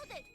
Hold it!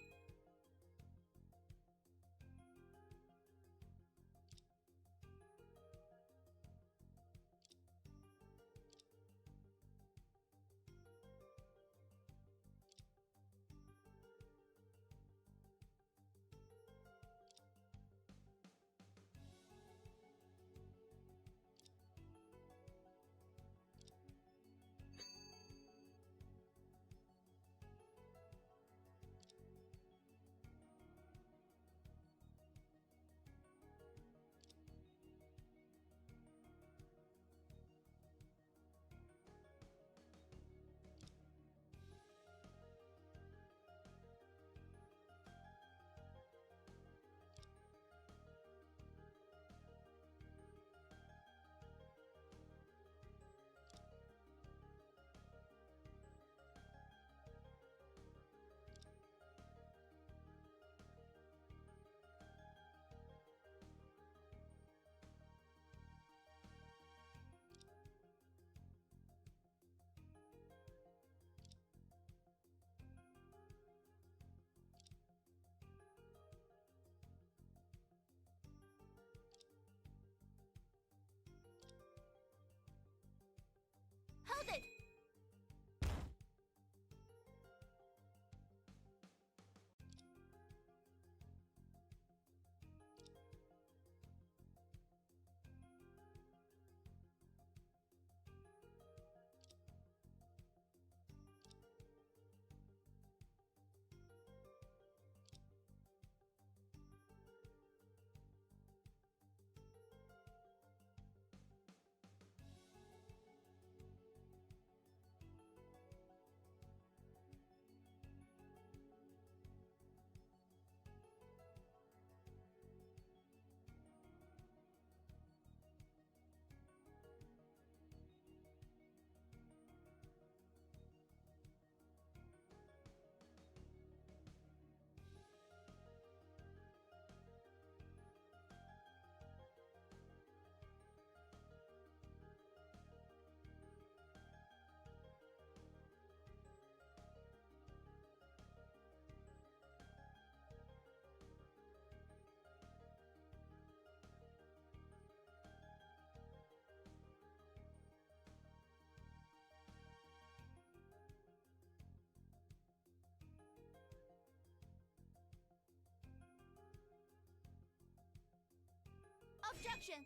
Hold it! Objection!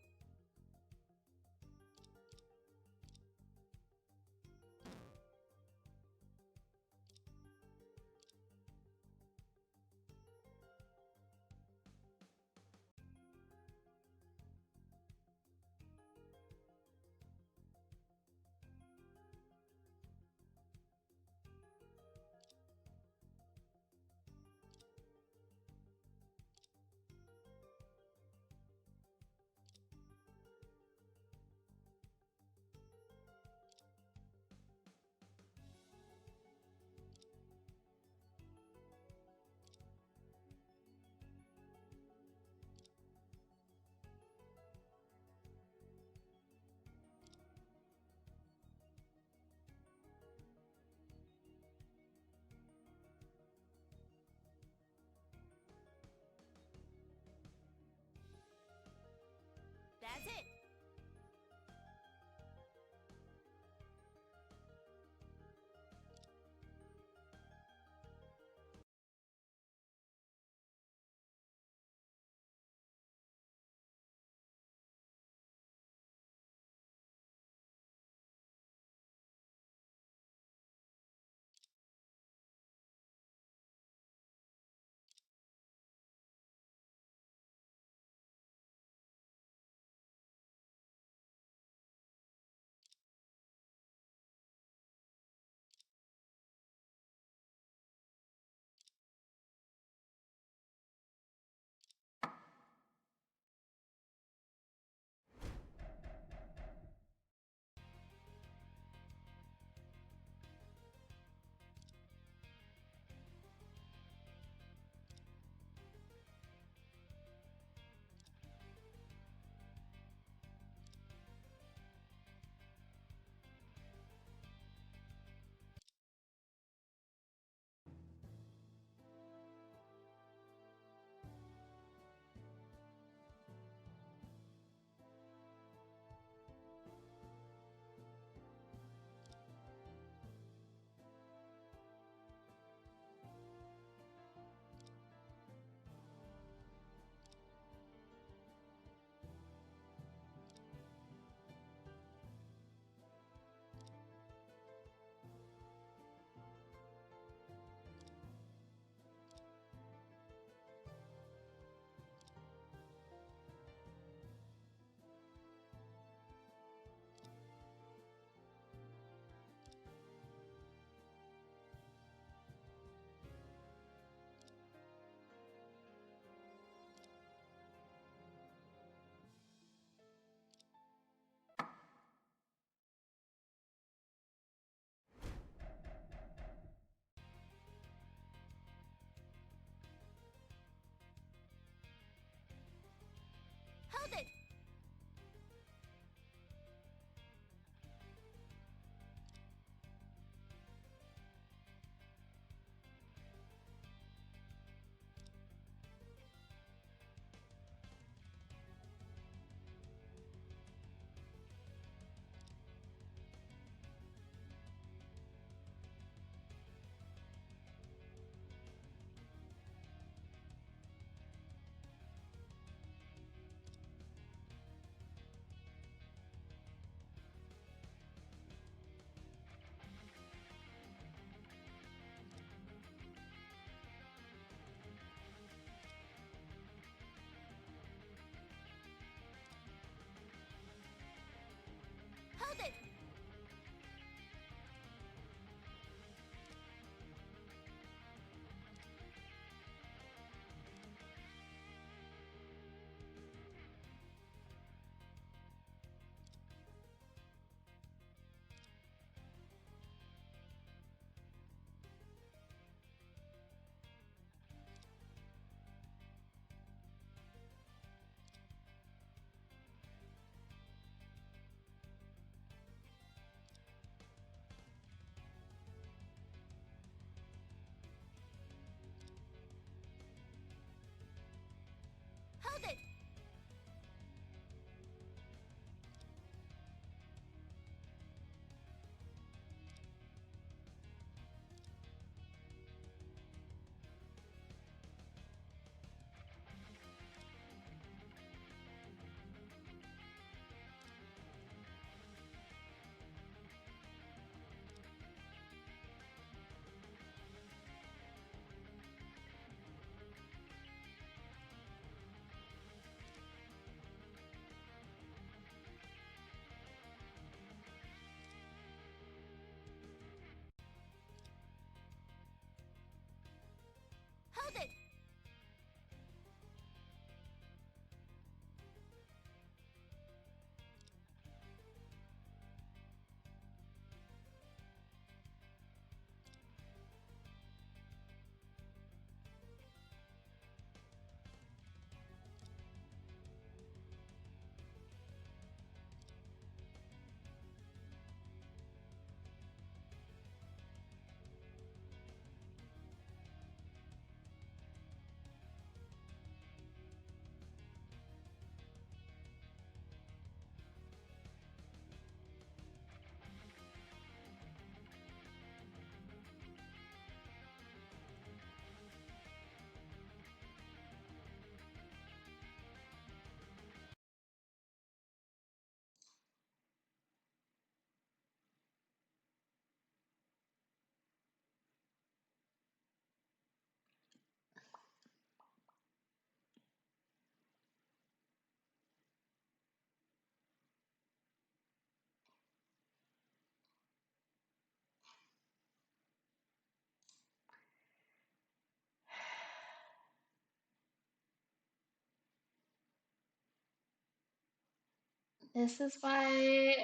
This is why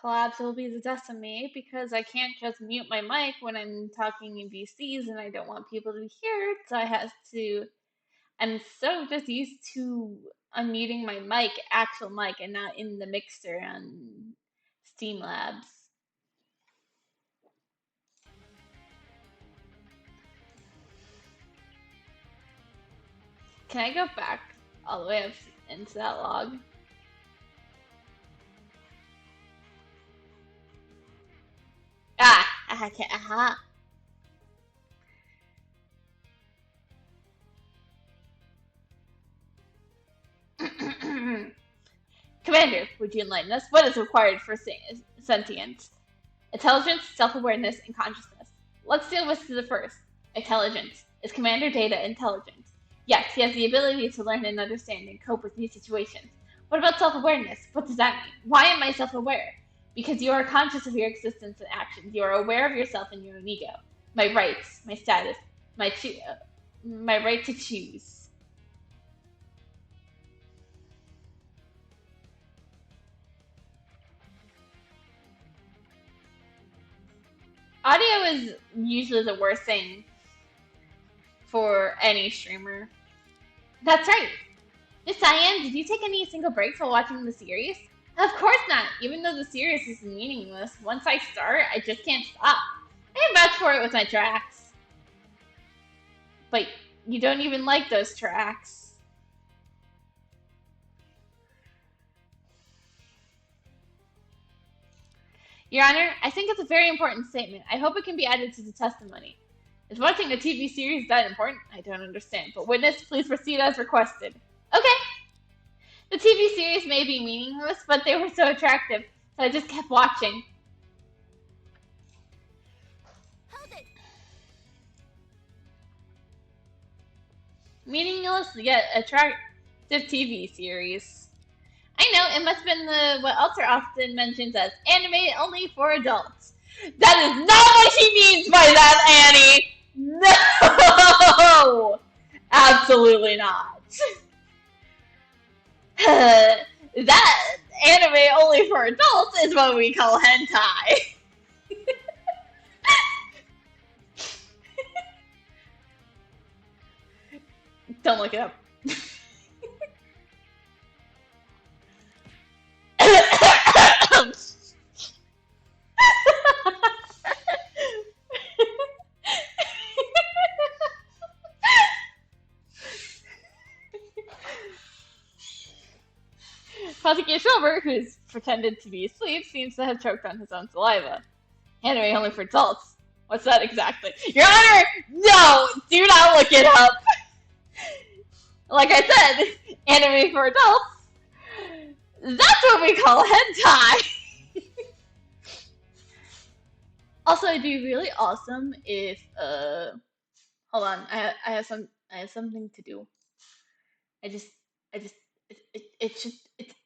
collabs will be the death of me, because I can't just mute my mic when I'm talking in VCs and I don't want people to hear it. So I have to. I'm so just used to unmuting my mic, actual mic, and not in the mixer on Steam Labs. Can I go back all the way up into that log? I can't. Aha. Commander, would you enlighten us? What is required for sentience? Intelligence, self-awareness, and consciousness. Let's deal with the first. Intelligence. Is Commander Data intelligent? Yes, he has the ability to learn and understand and cope with new situations. What about self-awareness? What does that mean? Why am I self-aware? Because you are conscious of your existence and actions. You are aware of yourself and your own ego. My rights, my status, my right to choose. Audio is usually the worst thing for any streamer. That's right. Miss Diane, did you take any single breaks while watching the series? Of course not. Even though the series is meaningless, once I start, I just can't stop. I can vouch for it with my tracks. But you don't even like those tracks. Your Honor, I think it's a very important statement. I hope it can be added to the testimony. Is watching a TV series that important? I don't understand. But witness, please proceed as requested. Okay. The TV series may be meaningless, but they were so attractive, so I just kept watching. Hold it. Meaningless yet attractive TV series. I know, it must have been what Alter often mentions as anime only for adults. That is not what she means by that, Annie! No! Absolutely not. That anime only for adults is what we call hentai. Don't look it up. Prosecutor Silver, who's pretended to be asleep, seems to have choked on his own saliva. Anime only for adults. What's that exactly? Your Honor, no! Do not look it up! Like I said, anime for adults, that's what we call hentai! Also, it'd be really awesome if, hold on, I have something to do.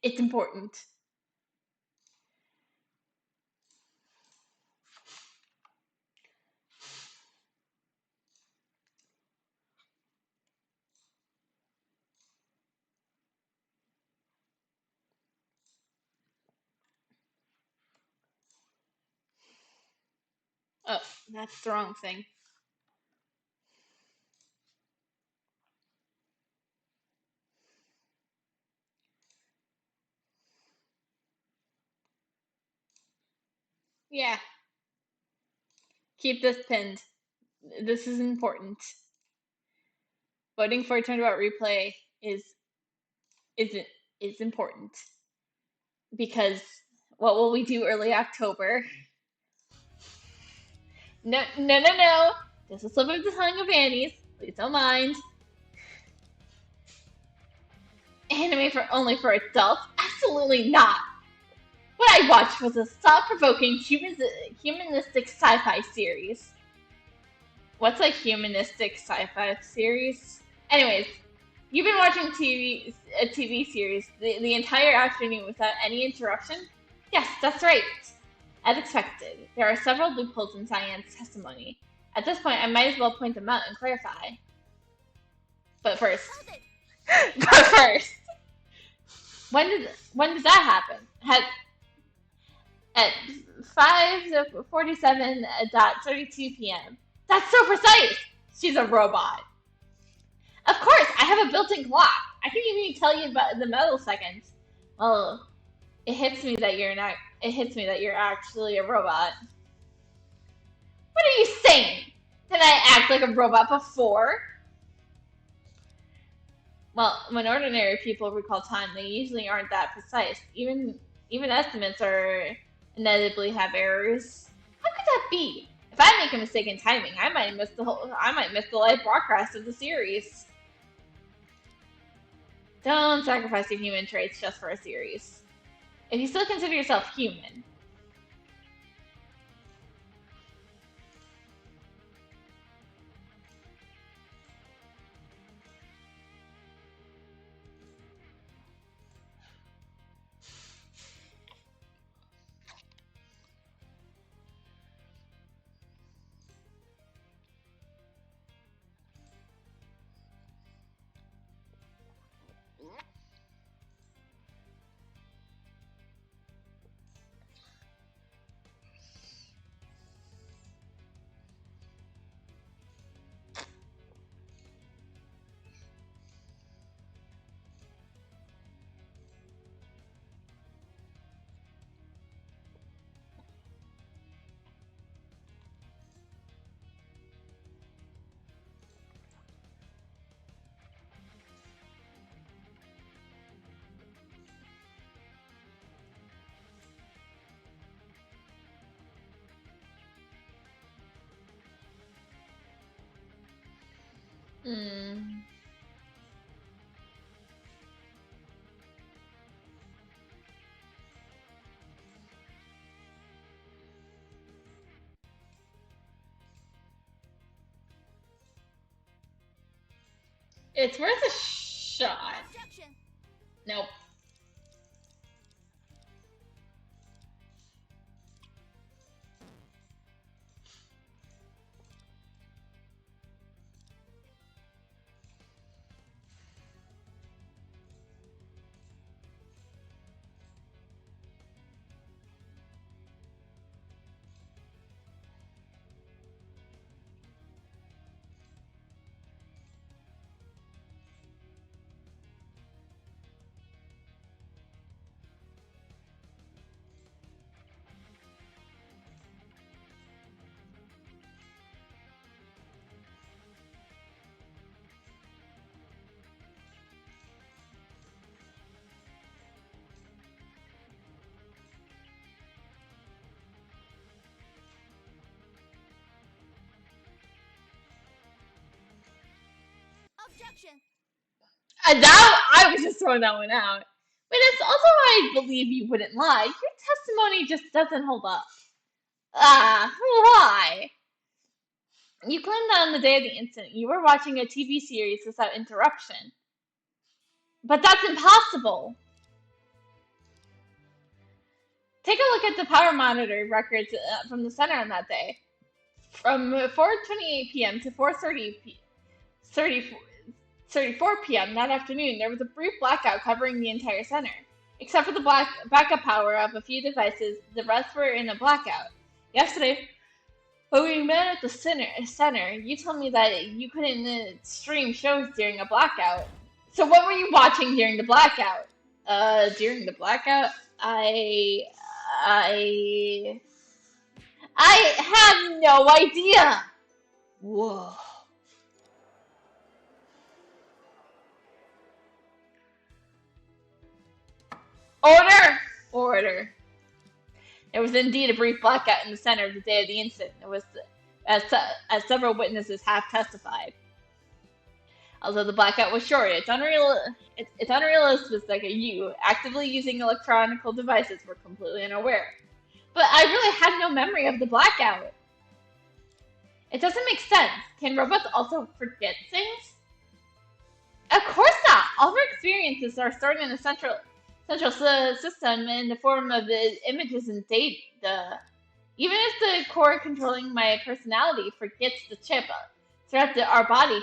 It's important. Oh, that's the wrong thing. Yeah. Keep this pinned. This is important. Voting for a turnabout replay is important. Because what will we do early October? No. Just a slip of the tongue of Annie's. Please don't mind. Anime for only for adults? Absolutely not. What I watched was a thought-provoking humanistic sci-fi series. What's a humanistic sci-fi series? Anyways, you've been watching a TV series the entire afternoon without any interruption? Yes, that's right. As expected, there are several loopholes in Cyan's testimony. At this point, I might as well point them out and clarify. But first, When did that happen? At 5:47:32 p.m. That's so precise. She's a robot. Of course, I have a built-in clock. I can even tell you about the milliseconds. Well, it hits me that you're not. It hits me that you're actually a robot. What are you saying? Did I act like a robot before? Well, when ordinary people recall time, they usually aren't that precise. Even estimates are inevitably have errors. How could that be? If I make a mistake in timing, I might miss the live broadcast of the series. Don't sacrifice your human traits just for a series. If you still consider yourself human. Hmm. It's worth a shot. Objection. Nope. Objection. I was just throwing that one out. But it's also why I believe you wouldn't lie. Your testimony just doesn't hold up. Ah, why? You claimed that on the day of the incident you were watching a TV series without interruption. But that's impossible. Take a look at the power monitor records from the center on that day. From 4:28 p.m. to 4:34 p.m. that afternoon, there was a brief blackout covering the entire center. Except for the backup power of a few devices, the rest were in a blackout. Yesterday, when we met at the center, you told me that you couldn't stream shows during a blackout. So what were you watching during the blackout? During the blackout, I, I have no idea. Whoa. Order! Order. There was indeed a brief blackout in the center of the day of the incident. It was, as several witnesses have testified. Although the blackout was short, it's unrealistic that you, actively using electronic devices, were completely unaware. But I really had no memory of the blackout. It doesn't make sense. Can robots also forget things? Of course not. All of our experiences are stored in a central system in the form of images and data. Even if the core controlling my personality forgets the chip throughout our body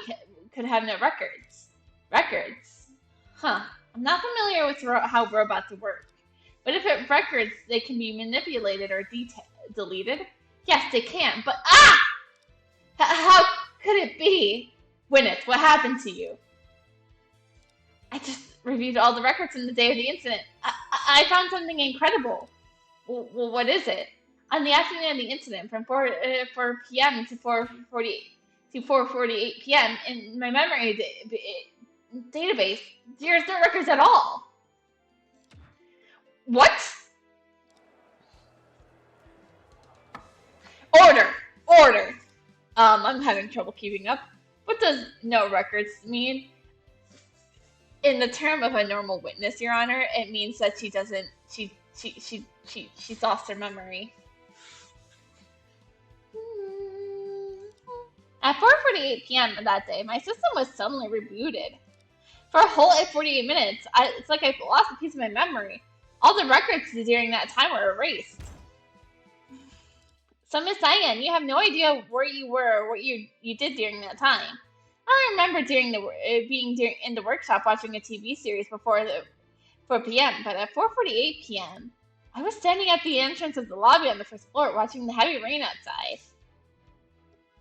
could have no records. Records? Huh. I'm not familiar with how robots work, but if records, they can be manipulated or deleted. Yes, they can, but how could it be? Gwyneth, what happened to you? I just reviewed all the records from the day of the incident. I found something incredible. Well, what is it? On the afternoon of the incident, from 4 p.m. to 4:48 p.m. in my memory database, there's no records at all. What? Order. I'm having trouble keeping up. What does no records mean? In the term of a normal witness, Your Honor, it means that she lost her memory. At 4:48 p.m. that day, my system was suddenly rebooted. For a whole 48 minutes, it's like I lost a piece of my memory. All the records during that time were erased. So, Miss Cyan, you have no idea where you were or what you did during that time. I remember being in the workshop watching a TV series before 4 p.m., but at 4:48 p.m., I was standing at the entrance of the lobby on the first floor watching the heavy rain outside.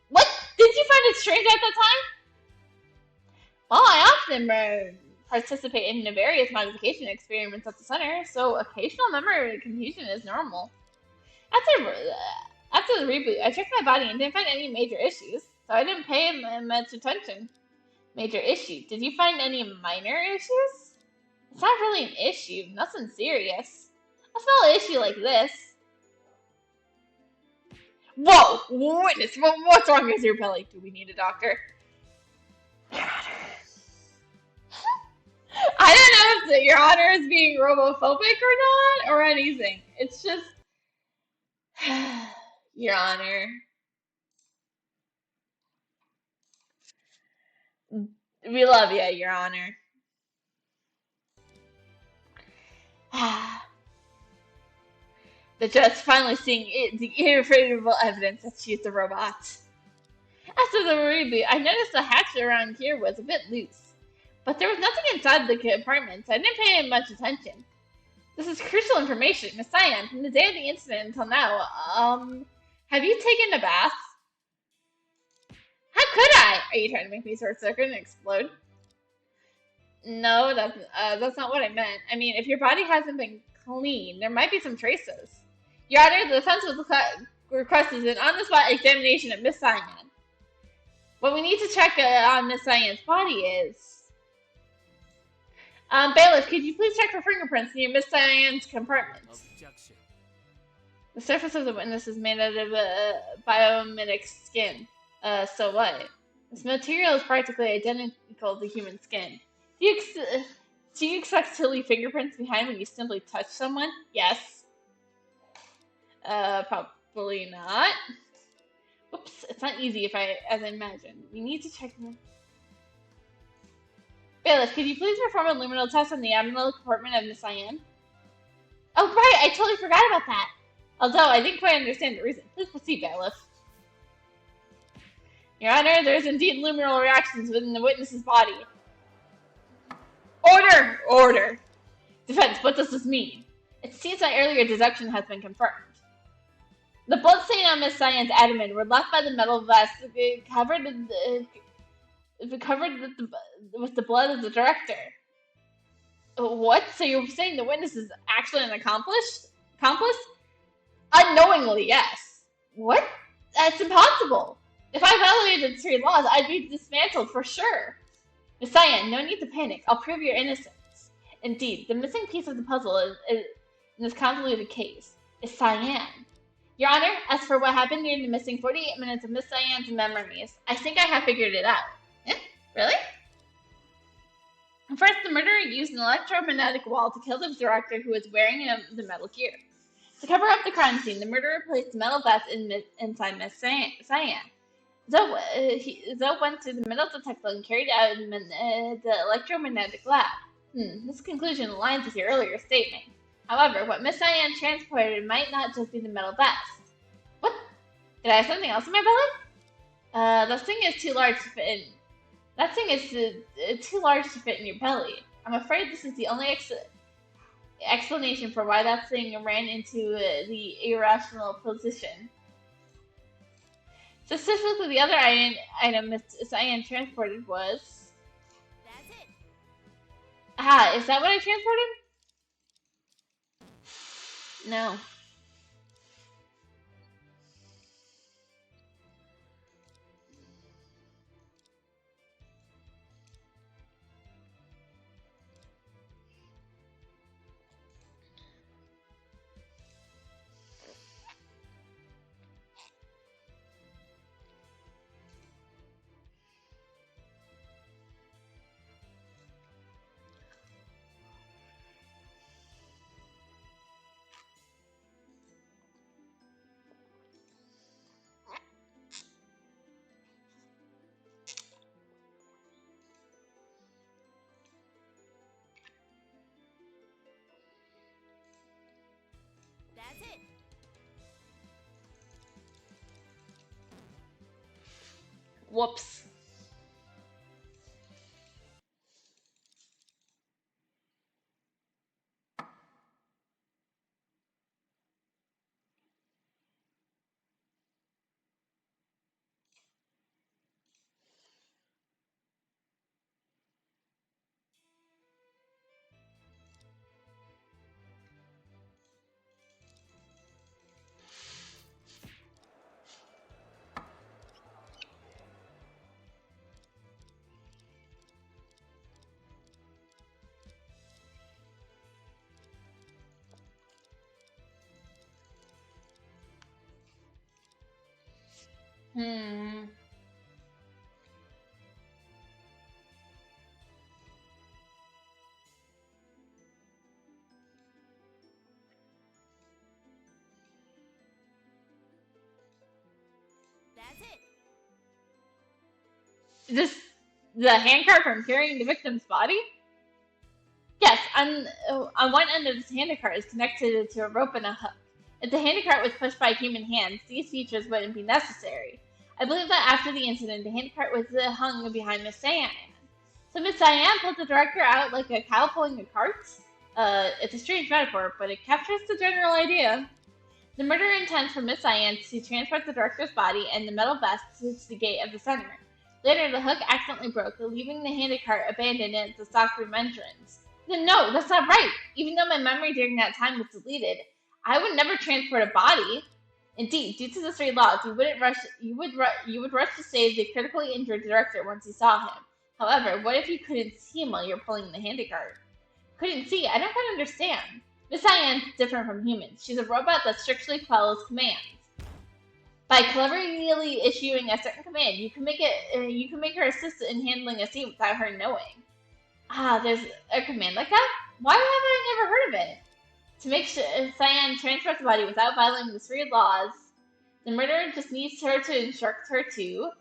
What? Did you find it strange at that time? Well, I often participate in the various modification experiments at the center, so occasional memory confusion is normal. After the reboot, I checked my body and didn't find any major issues, so I didn't pay much attention. Major issue. Did you find any minor issues? It's not really an issue, nothing serious. A small issue like this. Whoa! Witness, what's wrong with your belly? Do we need a doctor? I don't know if Your Honor is being robophobic or not, or anything. It's just... Your Honor. We love you, Your Honor. The judge finally seeing the irrefutable evidence that she's a robot. After the reboot, I noticed the hatch around here was a bit loose, but there was nothing inside the compartment, so I didn't pay much attention. This is crucial information. Miss Cyan, from the day of the incident until now, have you taken a bath? How could I? Are you trying to make me short circuit and explode? No, that's not what I meant. I mean, if your body hasn't been clean, there might be some traces. Your Honor, the defense requested an on-the-spot examination of Miss Cyan. What we need to check on Miss Cyan's body is... Bailiff, could you please check for fingerprints near Miss Cyan's compartment? Objection. The surface of the witness is made out of biomimetic skin. So what? This material is practically identical to human skin. Do you expect to leave fingerprints behind when you simply touch someone? Yes. Probably not. Whoops, it's not easy as I imagined. We need to check them. Bailiff, could you please perform a luminal test on the abdominal compartment of Miss Cyan? Oh, right, I totally forgot about that. Although, I didn't quite understand the reason. Please proceed, Bailiff. Your Honor, there is indeed luminal reactions within the witness's body. Order! Defense, what does this mean? It seems my earlier deduction has been confirmed. The blood stain on Miss Cyan's abdomen were left by the metal vest covered with the blood of the director. What? So you're saying the witness is actually an accomplice? Unknowingly, yes. What? That's impossible. If I violated the three laws, I'd be dismantled for sure. Miss Cyan, no need to panic. I'll prove your innocence. Indeed, the missing piece of the puzzle in this convoluted case is Cyan. Your Honor, as for what happened during the missing 48 minutes of Miss Cyan's memories, I think I have figured it out. Eh? Really? First, the murderer used an electromagnetic wall to kill the director who was wearing the metal gear. To cover up the crime scene, the murderer placed the metal vest inside Miss Cyan. Zoe went to the metal detector and carried out the electromagnetic lab. This conclusion aligns with your earlier statement. However, what Miss Cyan transported might not just be the metal vest. What? Did I have something else in my belly? That thing is too large to fit in. Too large to fit in your belly. I'm afraid this is the only explanation for why that thing ran into the irrational position. Specifically, the other item Miss Ian transported was... That's it. Ah, is that what I transported? No. That's it. Whoops. Hmm. That's it. This the handcart from carrying the victim's body? Yes, on one end of this handcart is connected to a rope and a hook. If the handcart was pushed by human hands, these features wouldn't be necessary. I believe that after the incident, the handcart was hung behind Miss Diane. So Miss Diane pulled the director out like a cow pulling a cart? It's a strange metaphor, but it captures the general idea. The murder intends for Miss Diane to transport the director's body and the metal vest to the gate of the center. Later, the hook accidentally broke, leaving the handcart abandoned at the stockroom entrance. No, that's not right. Even though my memory during that time was deleted, I would never transport a body. Indeed, due to the three laws, you would rush to save the critically injured director once you saw him. However, what if you couldn't see him while you're pulling the handcart? Couldn't see? I don't quite understand. Miss Diane's different from humans. She's a robot that strictly follows commands. By cleverly issuing a certain command, you can make her assist in handling a scene without her knowing. Ah, there's a command like that? Why have I never heard of it? To make sure Cyan transports the body without violating the three laws, the murderer just needs her to instruct her to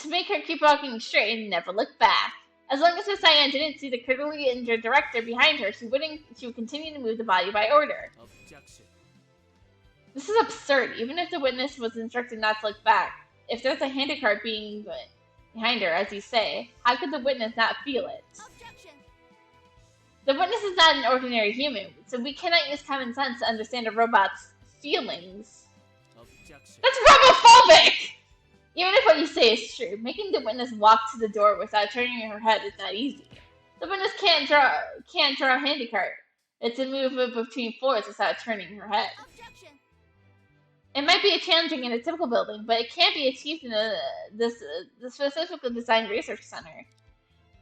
make her keep walking straight and never look back. As long as Miss Cyan didn't see the critically injured director behind her, she would continue to move the body by order. Objection. This is absurd, even if the witness was instructed not to look back. If there's a handicart being behind her, as you say, how could the witness not feel it? Objection. The witness is not an ordinary human, so we cannot use common sense to understand a robot's feelings. Objection. That's robophobic! Even if what you say is true, making the witness walk to the door without turning her head is not easy. The witness can't draw a handicart. It's a move between floors without turning her head. Objection. It might be challenging in a typical building, but it can be achieved in the specifically designed research center.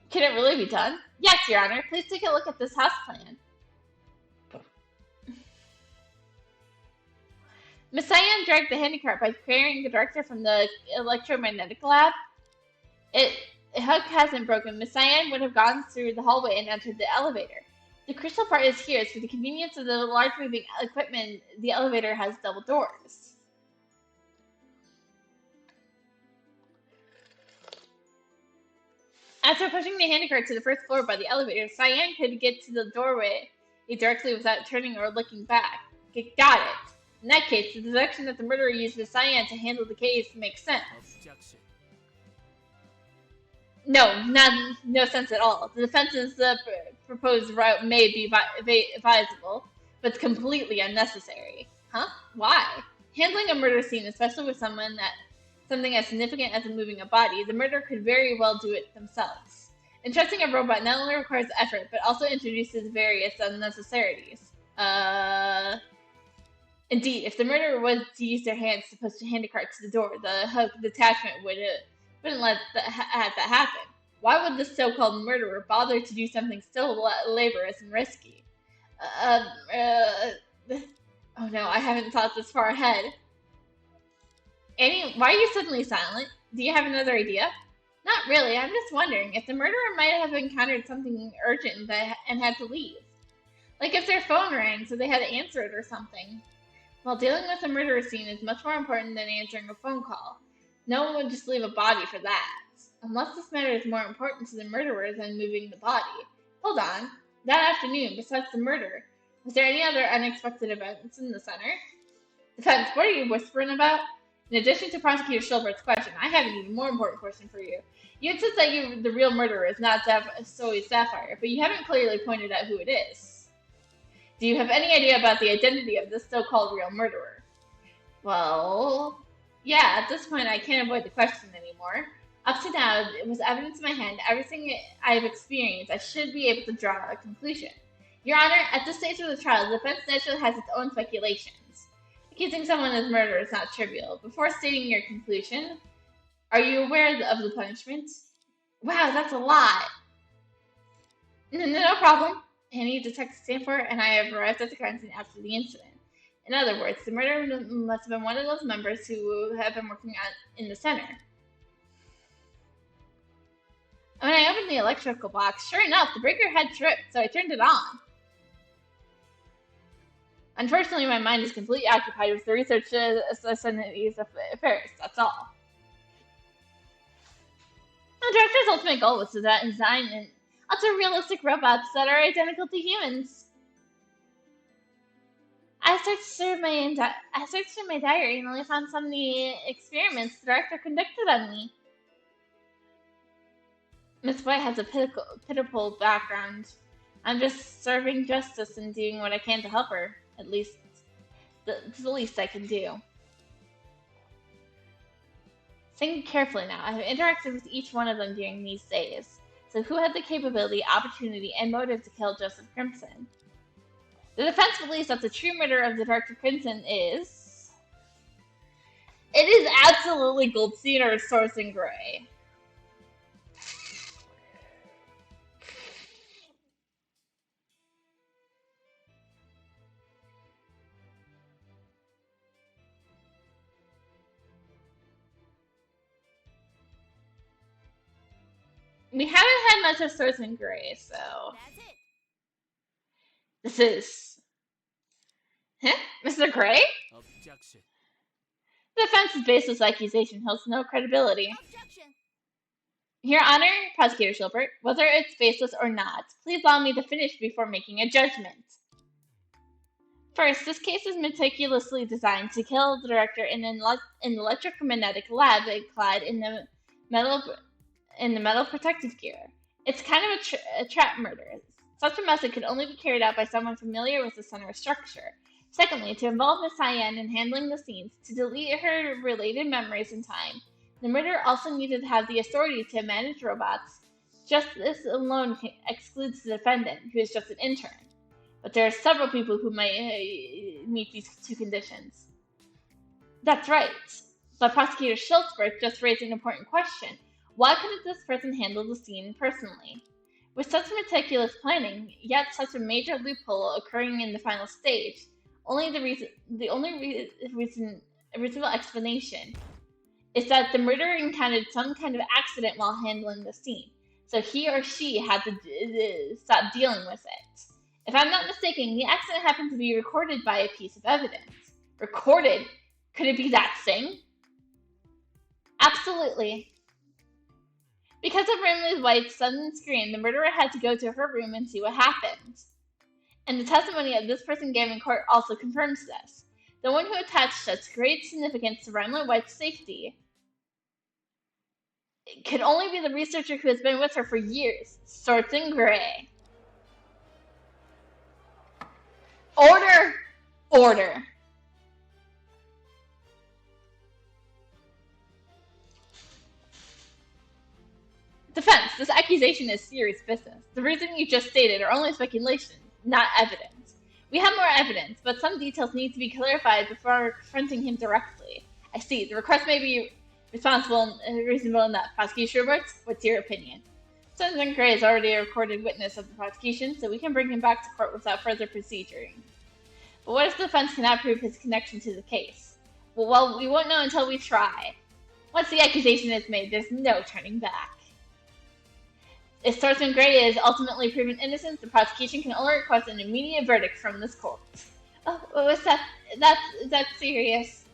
Can it really be done? Yes, Your Honor. Please take a look at this house plan. Miss Cyan dragged the handicart by carrying the director from the electromagnetic lab. Hook hasn't broken. Miss Cyan would have gone through the hallway and entered the elevator. The crucial part is here. For the convenience of the large moving equipment, the elevator has double doors. After pushing the handicart to the first floor by the elevator, Cyan could get to the doorway directly without turning or looking back. Got it. In that case, the deduction that the murderer used the cyan to handle the case makes sense. Objection. No sense at all. The defense's proposed route may be advisable, but it's completely unnecessary. Huh? Why? Handling a murder scene, especially with something as significant as moving a body, the murderer could very well do it themselves. Entrusting a robot not only requires effort, but also introduces various unnecessities. Indeed, if the murderer was to use their hands to push the handicart to the door, the hook detachment wouldn't let that happen. Why would the so-called murderer bother to do something so laborious and risky? Oh no, I haven't thought this far ahead. Annie, why are you suddenly silent? Do you have another idea? Not really, I'm just wondering if the murderer might have encountered something urgent and had to leave. Like if their phone rang, so they had to answer it or something. While dealing with a murder scene is much more important than answering a phone call. No one would just leave a body for that. Unless this matter is more important to the murderer than moving the body. Hold on. That afternoon, besides the murder, was there any other unexpected events in the center? Defense, what are you whispering about? In addition to Prosecutor Schilbert's question, I have an even more important question for you. You insist that the real murderer is not Zoe Sapphire, but you haven't clearly pointed out who it is. Do you have any idea about the identity of this so-called real murderer? Well, yeah, at this point I can't avoid the question anymore. Up to now, it was evidence in my hand, everything I have experienced, I should be able to draw a conclusion. Your Honor, at this stage of the trial, the defense naturally has its own speculations. Accusing someone of murder is not trivial. Before stating your conclusion, are you aware of the punishment? Wow, that's a lot. No problem. Annie, Detective Stanford, and I have arrived at the crime scene after the incident. In other words, the murderer must have been one of those members who have been working in the center. When I opened the electrical box, sure enough, the breaker had tripped, so I turned it on. Unfortunately, my mind is completely occupied with the research these affairs, that's all. The director's ultimate goal was to design ultra-realistic robots that are identical to humans. I searched in my diary and only found some of the experiments the director conducted on me. Miss White has a pitiful background. I'm just serving justice and doing what I can to help her. At least, it's the least I can do. Think carefully now. I have interacted with each one of them during these days. So who had the capability, opportunity, and motive to kill Joseph Crimson? The defense believes that the true murderer of the Dr. Crimson is... It is absolutely Goldstein or Sorsen Gray. We haven't had much of Sorsen Gray, so... That's it. This is... Huh? Mr. Gray? Objection. The defense's baseless accusation holds no credibility. Objection. Your Honor, Prosecutor Schilbert, whether it's baseless or not, please allow me to finish before making a judgment. First, this case is meticulously designed to kill the director in an electromagnetic lab clad in the metal protective gear. It's kind of a trap murder. Such a method could only be carried out by someone familiar with the center structure. Secondly, to involve Miss Cyan in handling the scenes, to delete her related memories in time, the murderer also needed to have the authority to manage robots. Just this alone excludes the defendant, who is just an intern. But there are several people who might meet these two conditions. That's right. But Prosecutor Schilbert just raised an important question. Why couldn't this person handle the scene personally? With such meticulous planning, yet such a major loophole occurring in the final stage, the only reasonable explanation is that the murderer encountered some kind of accident while handling the scene, so he or she had to stop dealing with it. If I'm not mistaken, the accident happened to be recorded by a piece of evidence. Recorded? Could it be that thing? Absolutely. Because of Rimley White's sudden scream, the murderer had to go to her room and see what happened. And the testimony of this person gave in court also confirms this. The one who attached such great significance to Rhineland White's safety. It could only be the researcher who has been with her for years, Sorton Gray. Order! Order! Defense, this accusation is serious business. The reason you just stated are only speculation, not evidence. We have more evidence, but some details need to be clarified before confronting him directly. I see. The request may be reasonable enough. Prosecution Roberts, what's your opinion? Sergeant Gray is already a recorded witness of the prosecution, so we can bring him back to court without further proceduring. But what if the defense cannot prove his connection to the case? Well, we won't know until we try. Once the accusation is made, there's no turning back. If Sergeant Gray is ultimately proven innocent, the prosecution can only request an immediate verdict from this court. Oh, what's that? That's serious.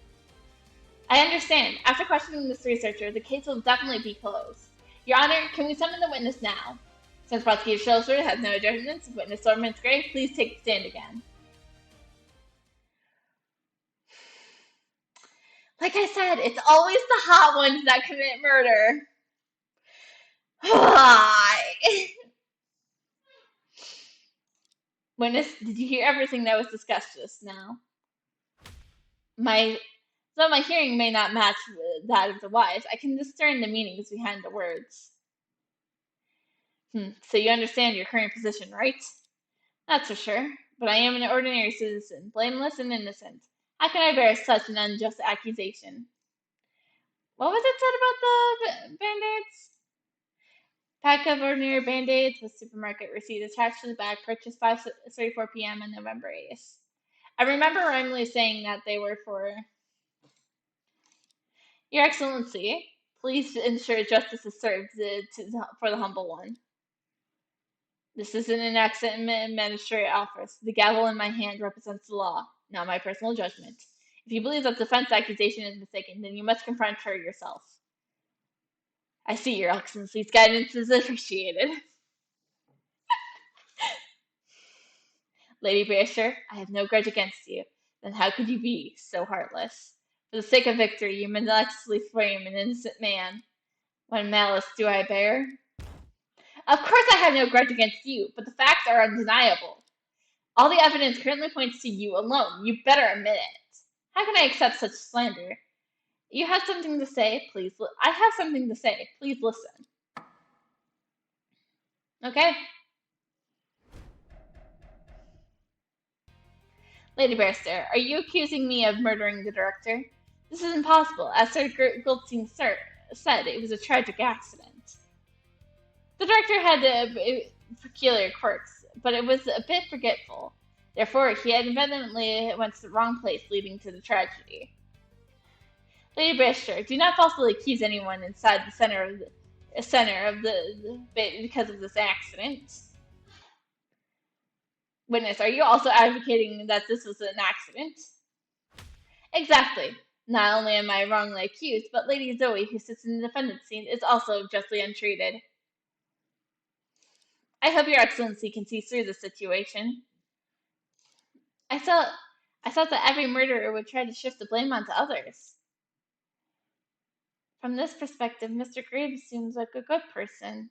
I understand. After questioning this researcher, the case will definitely be closed. Your Honor, can we summon the witness now? Since Prosecutor Shelford has no judgments, witness Sergeant Gray, please take the stand again. Like I said, it's always the hot ones that commit murder. Witness, did you hear everything that was discussed just now? Though my hearing may not match that of the wise, I can discern the meanings behind the words. So you understand your current position, right? That's for sure. But I am an ordinary citizen, blameless and innocent. How can I bear such an unjust accusation? What was it said about the Band-Aids? Pack of ordinary Band-Aids with supermarket receipt attached to the bag, purchased 5:34 p.m. on November 8th. I remember Emily saying that they were for... Your Excellency, please ensure justice is served for the humble one. This isn't an accident administrative office. The gavel in my hand represents the law, not my personal judgment. If you believe that the defense accusation is mistaken, then you must confront her yourself. I see, Your Excellency's guidance is appreciated. Lady Barrister, I have no grudge against you. Then how could you be so heartless? For the sake of victory, you maliciously frame an innocent man. What malice do I bear? Of course I have no grudge against you, but the facts are undeniable. All the evidence currently points to you alone. You better admit it. How can I accept such slander? You have something to say? Please. I have something to say. Please listen. Okay. Lady Barrister, are you accusing me of murdering the director? This is impossible. As Sir Goldstein said, it was a tragic accident. The director had peculiar quirks, but it was a bit forgetful. Therefore, he had evidently went to the wrong place, leading to the tragedy. Lady Barrister, do not falsely accuse anyone inside the center of the because of this accident. Witness, are you also advocating that this was an accident? Exactly. Not only am I wrongly accused, but Lady Zoe, who sits in the defendant's seat, is also justly untreated. I hope Your Excellency can see through the situation. I thought that every murderer would try to shift the blame onto others. From this perspective, Mr. Graves seems like a good person.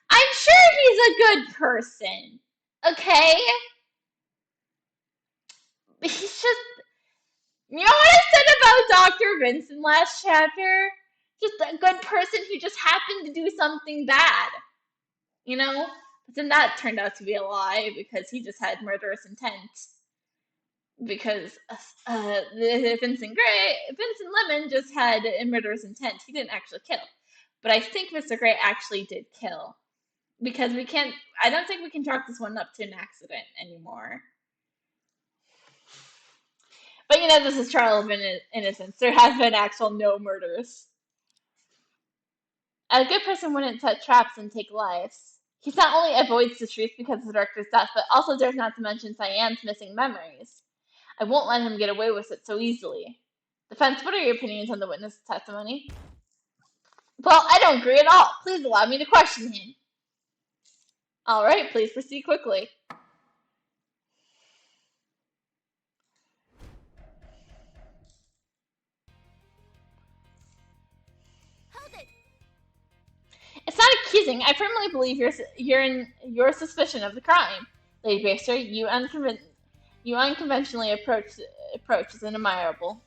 I'm sure he's a good person. Okay? He's just... You know what I said about Dr. Vincent last chapter? Just a good person who just happened to do something bad. You know? But then that turned out to be a lie because he just had murderous intent. Because Vincent Lemon just had a murderous intent. He didn't actually kill. But I think Mr. Gray actually did kill. Because I don't think we can chalk this one up to an accident anymore. But you know, this is trial of innocence. There has been actual no murders. A good person wouldn't set traps and take lives. He not only avoids the truth because of the director's death, but also dares not to mention Cyan's missing memories. I won't let him get away with it so easily. Defense, what are your opinions on the witness testimony? Well, I don't agree at all. Please allow me to question him. All right, please proceed quickly. accusing. I firmly believe you're in your suspicion of the crime. Lady Baster, you unconventionally approach is admirable.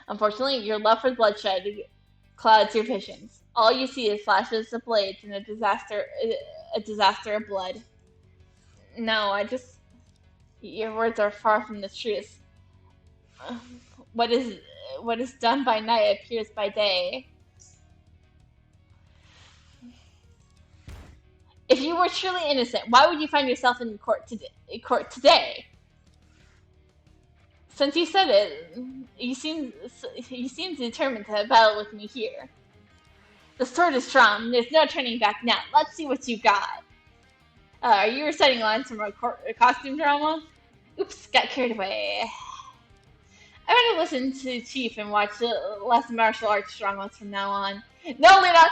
Unfortunately, your love for bloodshed clouds your visions. All you see is flashes of blades and a disaster of blood. No, your words are far from the truth. What is what is done by night appears by day. If you were truly innocent, why would you find yourself in court today? Since you said it, you seem determined to battle with me here. The sword is strong. There's no turning back now. Let's see what you got. Are you reciting lines from a costume drama? Oops, got carried away. I'm gonna listen to Chief and watch less martial arts dramas from now on. No, Lena,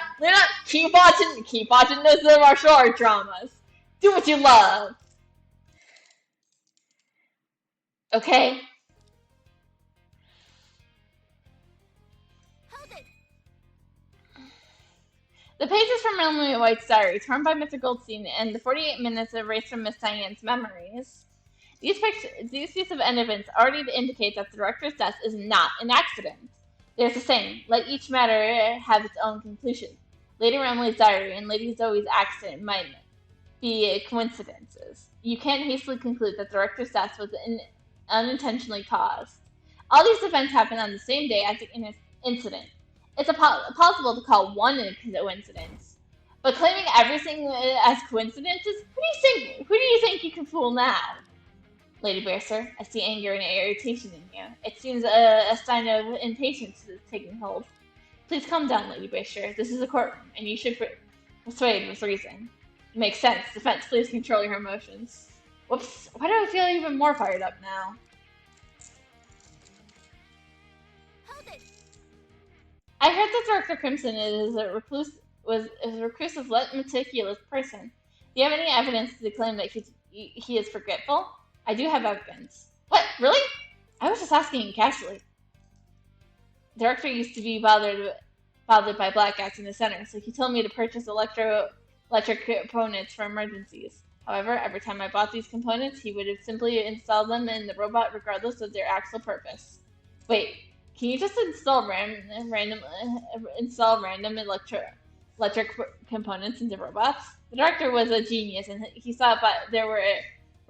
keep watching those martial arts dramas. Do what you love. Okay. Hold it. The pages from Emily White's diary, torn by Mr. Goldstein, and the 48 minutes erased from Miss Diane's memories. These pieces of evidence already indicate that the director's death is not an accident. There's a saying, let each matter have its own conclusion. Lady Emily's diary and Lady Zoe's accident might be coincidences. You can't hastily conclude that the director's death was unintentionally caused. All these events happened on the same day as the incident. It's possible to call one a coincidence. But claiming everything as coincidences, who do you think you can fool now? Lady Bracer, I see anger and irritation in you. It seems a sign of impatience is taking hold. Please calm down, Lady Bracer. This is a courtroom, and you should persuade with reason. It makes sense. Defense, please control your emotions. Whoops, why do I feel even more fired up now? Hold it. I heard that Director Crimson is a reclusive, meticulous person. Do you have any evidence to claim that he is forgetful? I do have evidence. What? Really? I was just asking casually. The director used to be bothered by blackouts in the center, so he told me to purchase electric components for emergencies. However, every time I bought these components, he would have simply installed them in the robot regardless of their actual purpose. Wait, can you just install random electric components into robots? The director was a genius, and he saw there were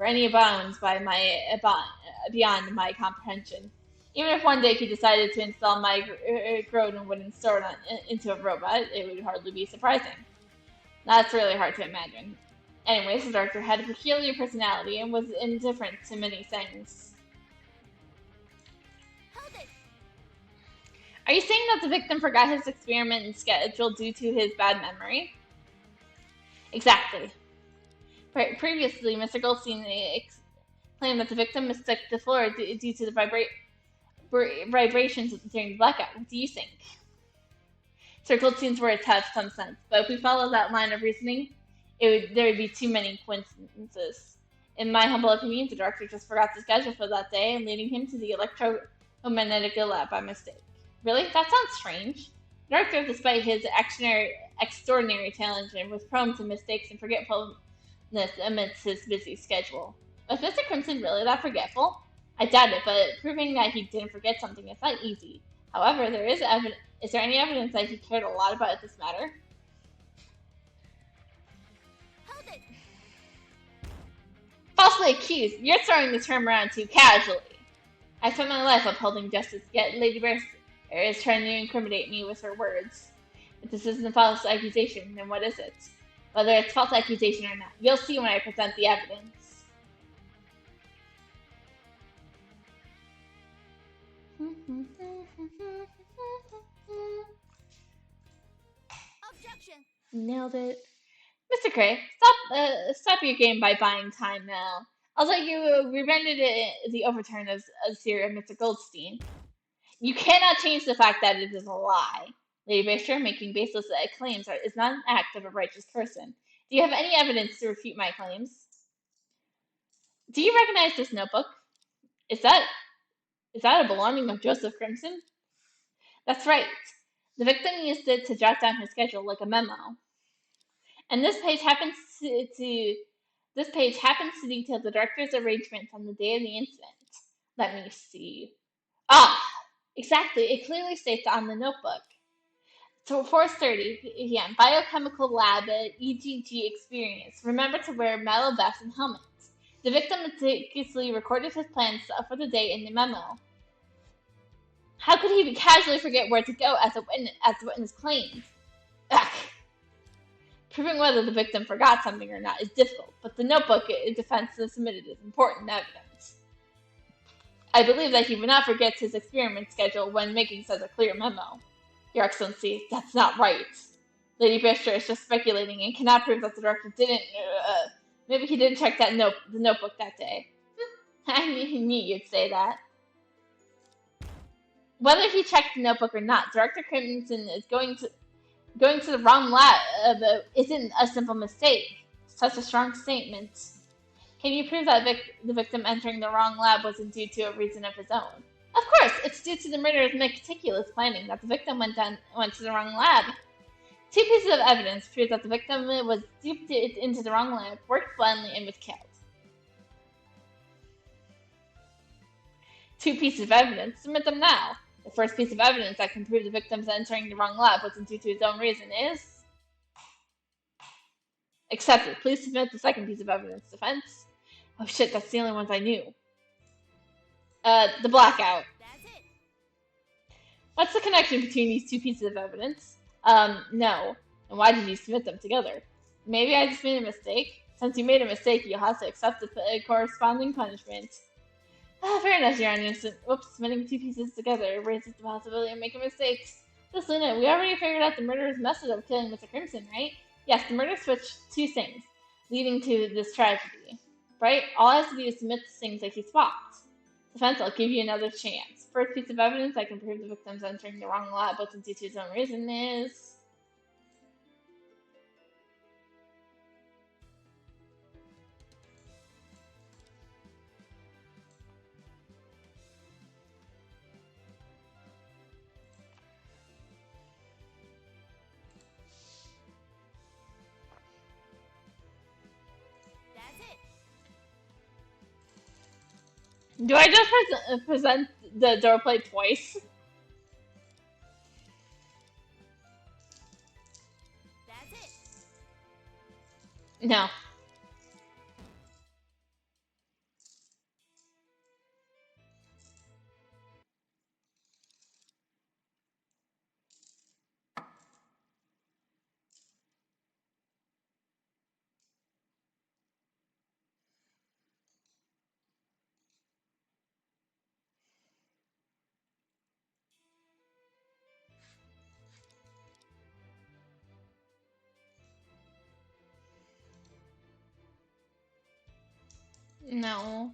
any bounds beyond my comprehension. Even if one day he decided to install my Grodin wooden sword into a robot, it would hardly be surprising. That's really hard to imagine. Anyways, the director had a peculiar personality and was indifferent to many things. Hold it. Are you saying that the victim forgot his experiment and schedule due to his bad memory? Exactly. Previously, Mr. Goldstein claimed that the victim mistook the floor due to the vibrations during the blackout. What do you think? Sir Goldstein's words have some sense, but if we follow that line of reasoning, there would be too many coincidences. In my humble opinion, the director just forgot the schedule for that day and leading him to the electromagnetic lab by mistake. Really? That sounds strange. The director, despite his extraordinary talent, was prone to mistakes and forgetfulness amidst his busy schedule. Was Mr. Crimson really that forgetful? I doubt it, but proving that he didn't forget something is not easy. However, is there any evidence that he cared a lot about this matter? Hold it. Falsely accused? You're throwing the term around too casually. I spent my life upholding justice, yet Lady Bear is trying to incriminate me with her words. If this isn't a false accusation, then what is it? Whether it's false accusation or not, you'll see when I present the evidence. Objection. Nailed it. Mr. Cray, stop your game by buying time now. Also, you remanded the overturn of the theory of Mr. Goldstein. You cannot change the fact that it is a lie. Lady Baster, making baseless claims is not an act of a righteous person. Do you have any evidence to refute my claims? Do you recognize this notebook? Is that a belonging of Joseph Crimson? That's right. The victim used it to jot down his schedule like a memo. And this page happens to detail the director's arrangements on the day of the incident. Let me see. Ah, exactly. It clearly states on the notebook. So 4:30 p.m. Biochemical lab EGG experience. Remember to wear metal vests and helmets. The victim meticulously recorded his plans for the day in the memo. How could he casually forget where to go as the witness claims? Ugh. Proving whether the victim forgot something or not is difficult, but the notebook defense submitted is important evidence. I believe that he would not forget his experiment schedule when making such a clear memo. Your Excellency, that's not right. Lady Bishop is just speculating and cannot prove that the director didn't. Maybe he didn't check the notebook that day. I knew you'd say that. Whether he checked the notebook or not, Director Crimson is going to the wrong lab isn't a simple mistake. Such a strong statement. Can you prove that the victim entering the wrong lab wasn't due to a reason of his own? Of course, it's due to the murderer's meticulous planning that the victim went to the wrong lab. Two pieces of evidence prove that the victim was duped into the wrong lab, worked blindly, and was killed. Two pieces of evidence. Submit them now. The first piece of evidence that can prove the victim's entering the wrong lab wasn't due to his own reason is accepted. Please submit the second piece of evidence. Defense. Oh shit, that's the only ones I knew. The blackout. That's it. What's the connection between these two pieces of evidence? No. And why did you submit them together? Maybe I just made a mistake. Since you made a mistake, you'll have to accept the corresponding punishment. Fair enough, Your Honor. Whoops, submitting two pieces together raises the possibility of making mistakes. Listen, we already figured out the murderer's method of killing Mr. Crimson, right? Yes, the murderer switched two things, leading to this tragedy. Right? All I have to do is submit the things that he swapped. Defense, I'll give you another chance. First piece of evidence I can prove the victim's entering the wrong lab wasn't due to his own reason is... That's it. Do I just present the door plate twice? That's it. No. No.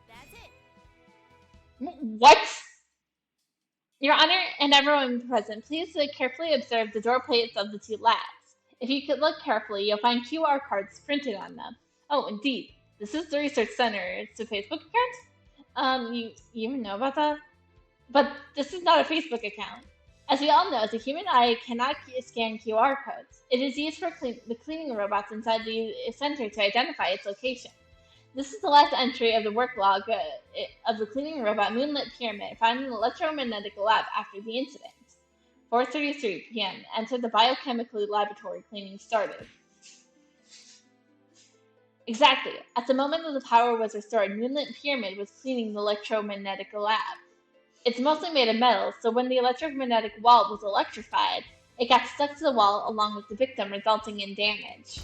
That's it. What? Your Honor and everyone present, please carefully observe the door plates of the two labs. If you could look carefully, you'll find QR cards printed on them. Oh, indeed. This is the Research Center. It's a Facebook account? You even know about that? But this is not a Facebook account. As we all know, the human eye cannot scan QR codes. It is used for the cleaning robots inside the center to identify its location. This is the last entry of the work log of the cleaning robot Moonlit Pyramid found in the electromagnetic lab after the incident. 4:33 p.m. Entered the biochemical laboratory. Cleaning started. Exactly. At the moment that the power was restored, Moonlit Pyramid was cleaning the electromagnetic lab. It's mostly made of metal, so when the electromagnetic wall was electrified, it got stuck to the wall along with the victim, resulting in damage.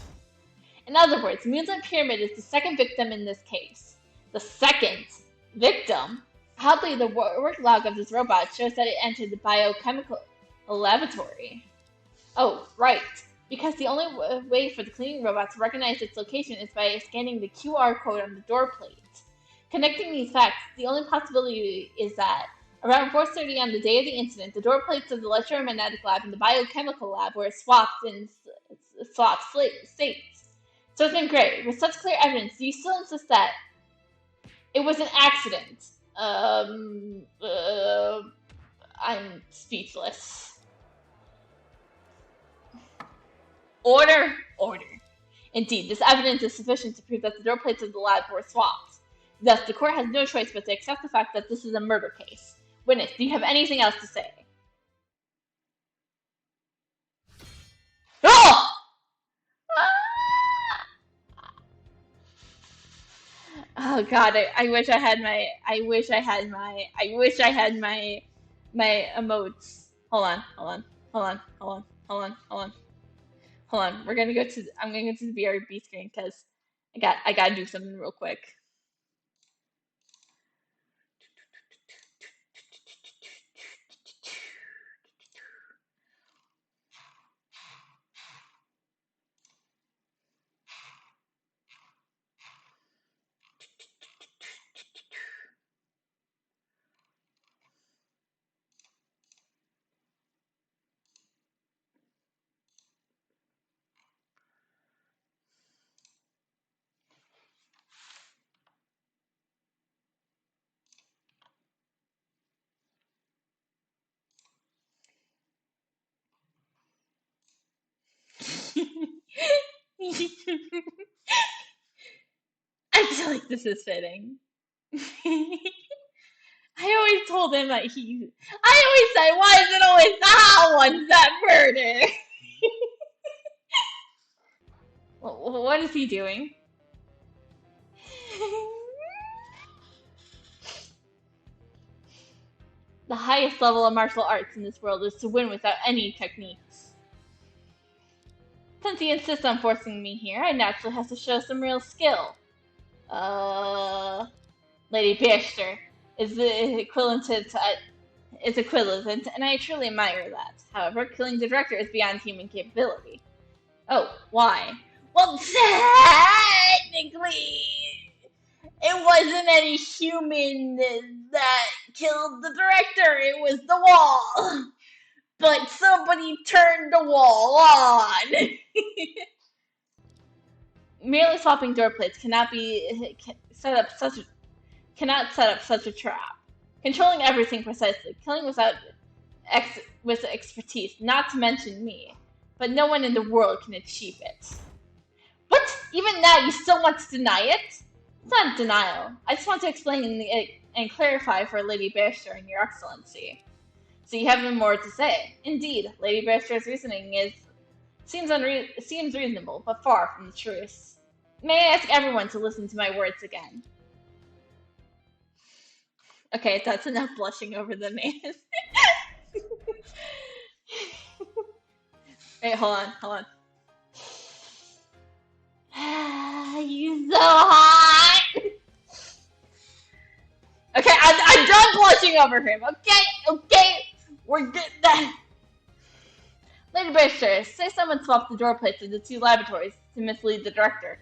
In other words, Moonlit Pyramid is the second victim in this case. The second victim? Oddly, the work log of this robot shows that it entered the biochemical laboratory. Oh, right. Because the only way for the cleaning robot to recognize its location is by scanning the QR code on the door plate. Connecting these facts, the only possibility is that around 4:30 on the day of the incident, the door plates of the electromagnetic lab and the biochemical lab were swapped in states. So it's been great. With such clear evidence, do you still insist that it was an accident? I'm speechless. Order, order. Indeed, this evidence is sufficient to prove that the door plates of the lab were swapped. Thus, the court has no choice but to accept the fact that this is a murder case. Witness, do you have anything else to say? Oh! Oh God, I wish I had my emotes. Hold on. I'm gonna go to the BRB screen because I gotta do something real quick. I feel like this is fitting. I always told him that I always said, why is it always the hot ones that murder? What is he doing? The highest level of martial arts in this world is to win without any techniques. Since he insists on forcing me here, I naturally have to show some real skill. Lady Baxter is equivalent, and I truly admire that. However, killing the director is beyond human capability. Oh, why? Well, technically, it wasn't any human that killed the director, it was the wall. But somebody turned the wall on. Merely swapping door plates cannot set up such a trap. Controlling everything precisely, killing with expertise, not to mention me. But no one in the world can achieve it. What? Even now, you still want to deny it? It's not denial. I just want to explain and clarify for Lady Baxter and Your Excellency. So you have more to say. Indeed, Lady Baxter's reasoning seems reasonable, but far from the truth. May I ask everyone to listen to my words again? Okay, that's enough blushing over the man. Wait, hold on. You so hot! Okay, I'm done blushing over him. Okay, we're good. Lady Baxter, say someone swapped the door plates of the two laboratories to mislead the director.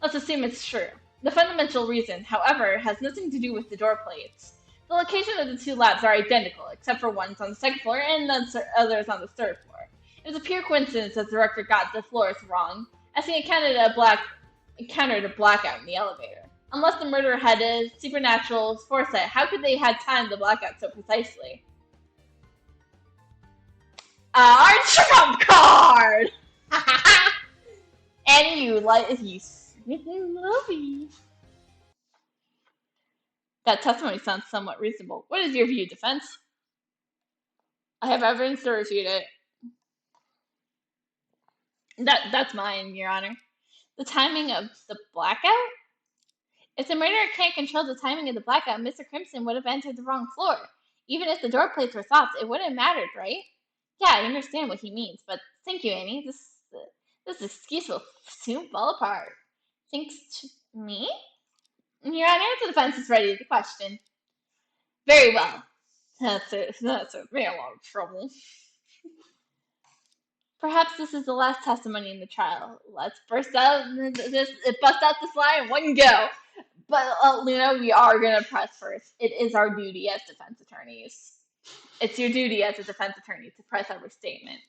Let's assume it's true. The fundamental reason, however, has nothing to do with the door plates. The location of the two labs are identical, except for one's on the second floor and the other's on the third floor. It was a pure coincidence that the director got the floors wrong, as he encountered a blackout in the elevator. Unless the murderer had a supernatural foresight, how could they have timed the blackout so precisely? Our trump card! And you love me. That testimony sounds somewhat reasonable. What is your view, defense? I have evidence to refute it. That's mine, Your Honor. The timing of the blackout? If the murderer can't control the timing of the blackout, Mr. Crimson would have entered the wrong floor. Even if the door plates were soft, it wouldn't have mattered, right? Yeah, I understand what he means, but thank you, Annie. This excuse will soon fall apart. Thanks to me? Your Honor, the defense is ready to question. Very well. That's it. That's it. Me a lot of trouble. Perhaps this is the last testimony in the trial. Let's bust out this lie in one go. But Luna, we are gonna press first. It is our duty as defense attorneys. It's your duty as a defense attorney to press every statement.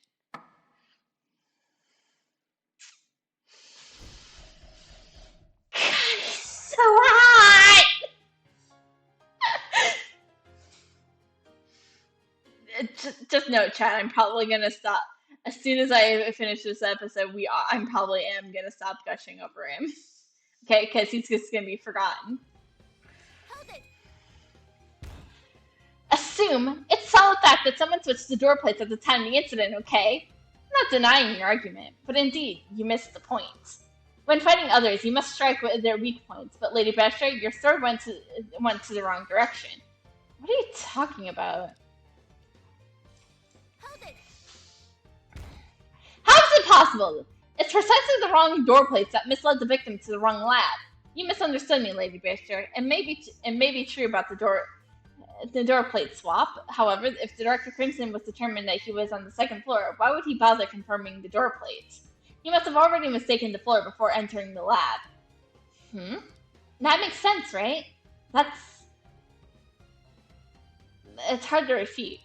So hot! Just note, Chad, I'm probably gonna stop as soon as I finish this episode. I'm probably gonna stop gushing over him, okay? Because he's just gonna be forgotten. Hold it. Assume it's solid fact that someone switched the door plates at the time of the incident, okay? I'm not denying your argument, but indeed, you missed the point. When fighting others, you must strike with their weak points, but Lady Bastra, your sword went to the wrong direction. What are you talking about? Hold it. How is it possible? It's precisely the wrong door plates that misled the victim to the wrong lab. You misunderstood me, Lady Bastra. It may be true about the door plate swap. However, if Director Crimson was determined that he was on the second floor, why would he bother confirming the door plates? He must have already mistaken the floor before entering the lab. That makes sense, right? It's hard to refute.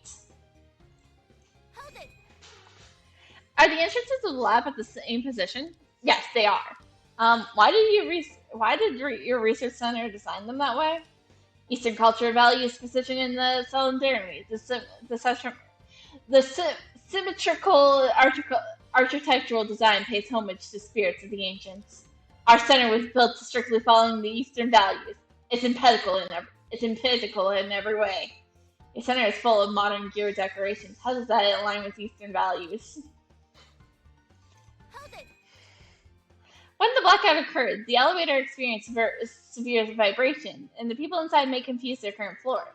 Hold it. Are the entrances of the lab at the same position? Yes, they are. Why did your research center design them that way? Eastern culture values precision in the solidarity. The symmetrical architectural design pays homage to spirits of the ancients. Our center was built strictly following the Eastern values. It's impeccable in every way. The center is full of modern gear decorations. How does that align with Eastern values? Hold it. When the blackout occurred, the elevator experienced severe vibration, and the people inside may confuse their current floor.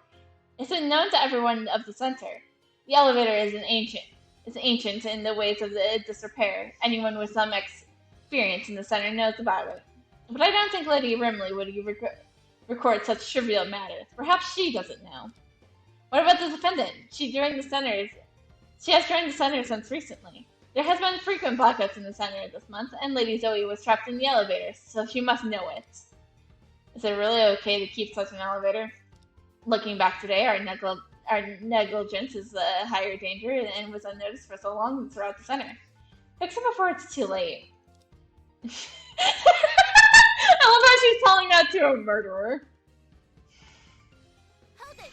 It's been known to everyone of the center. The elevator is ancient in the ways of disrepair. Anyone with some experience in the center knows about it. But I don't think Lady Rimley would record such trivial matters. Perhaps she doesn't know. What about the defendant? She has joined the center since recently. There has been frequent blackouts in the center this month, and Lady Zoe was trapped in the elevator, so she must know it. Is it really okay to keep such an elevator? Looking back today, our negligence is a higher danger and was unnoticed for so long throughout the center. Fix it before it's too late. I love how she's telling that to a murderer. Hold it.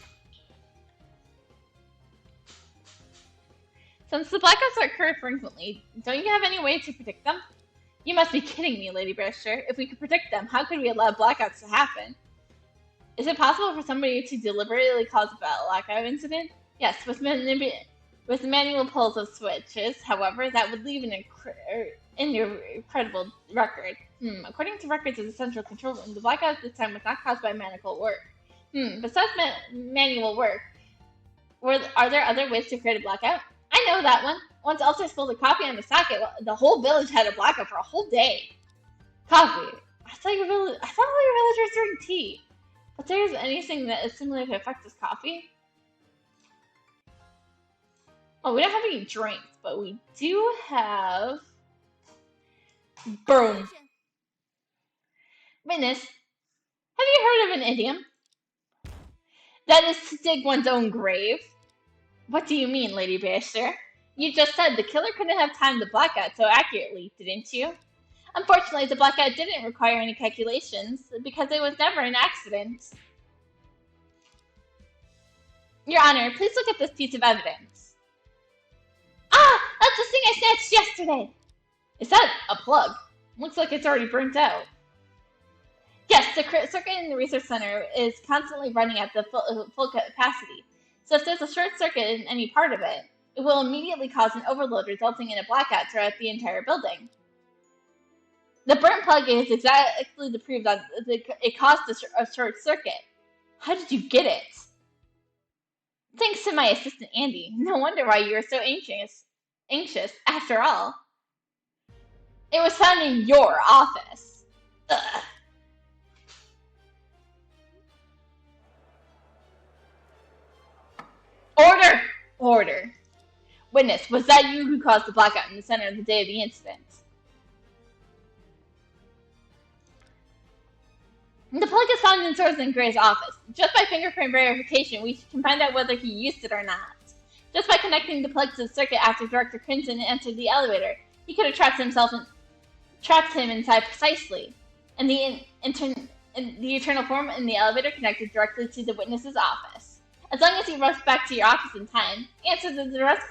Since the blackouts occur frequently, don't you have any way to predict them? You must be kidding me, Lady Brewster. If we could predict them, how could we allow blackouts to happen? Is it possible for somebody to deliberately cause a blackout incident? Yes, with manual pulls of switches. However, that would leave an incredible record. According to records of the central control room, the blackout this time was not caused by manual work. Besides manual work, are there other ways to create a blackout? I know that one. Once Elsa spilled a coffee on the socket, the whole village had a blackout for a whole day. Coffee. I thought all your villagers drink tea. But there's anything that is similar to affect this coffee? Oh, we don't have any drinks, but we do have... Boom. Witness, have you heard of an idiom? That is to dig one's own grave. What do you mean, Lady Basher? You just said the killer couldn't have timed the blackout so accurately, didn't you? Unfortunately, the blackout didn't require any calculations, because it was never an accident. Your Honor, please look at this piece of evidence. Ah! That's the thing I snatched yesterday! Is that a plug? Looks like it's already burnt out. Yes, the circuit in the research center is constantly running at the full capacity. So if there's a short circuit in any part of it, it will immediately cause an overload, resulting in a blackout throughout the entire building. The burnt plug is exactly the proof that it caused a short circuit. How did you get it? Thanks to my assistant Andy. No wonder why you were so anxious. Anxious, after all. It was found in your office. Ugh. Order! Order. Witness, was that you who caused the blackout in the center of the day of the incident? The plug is found in Thorsten Gray's office. Just by fingerprint verification, we can find out whether he used it or not. Just by connecting the plug to the circuit after Director Crimson entered the elevator, he could have trapped him inside precisely. And the eternal form in the elevator connected directly to the witness's office. As long as you rush back to your office in time, answer the duress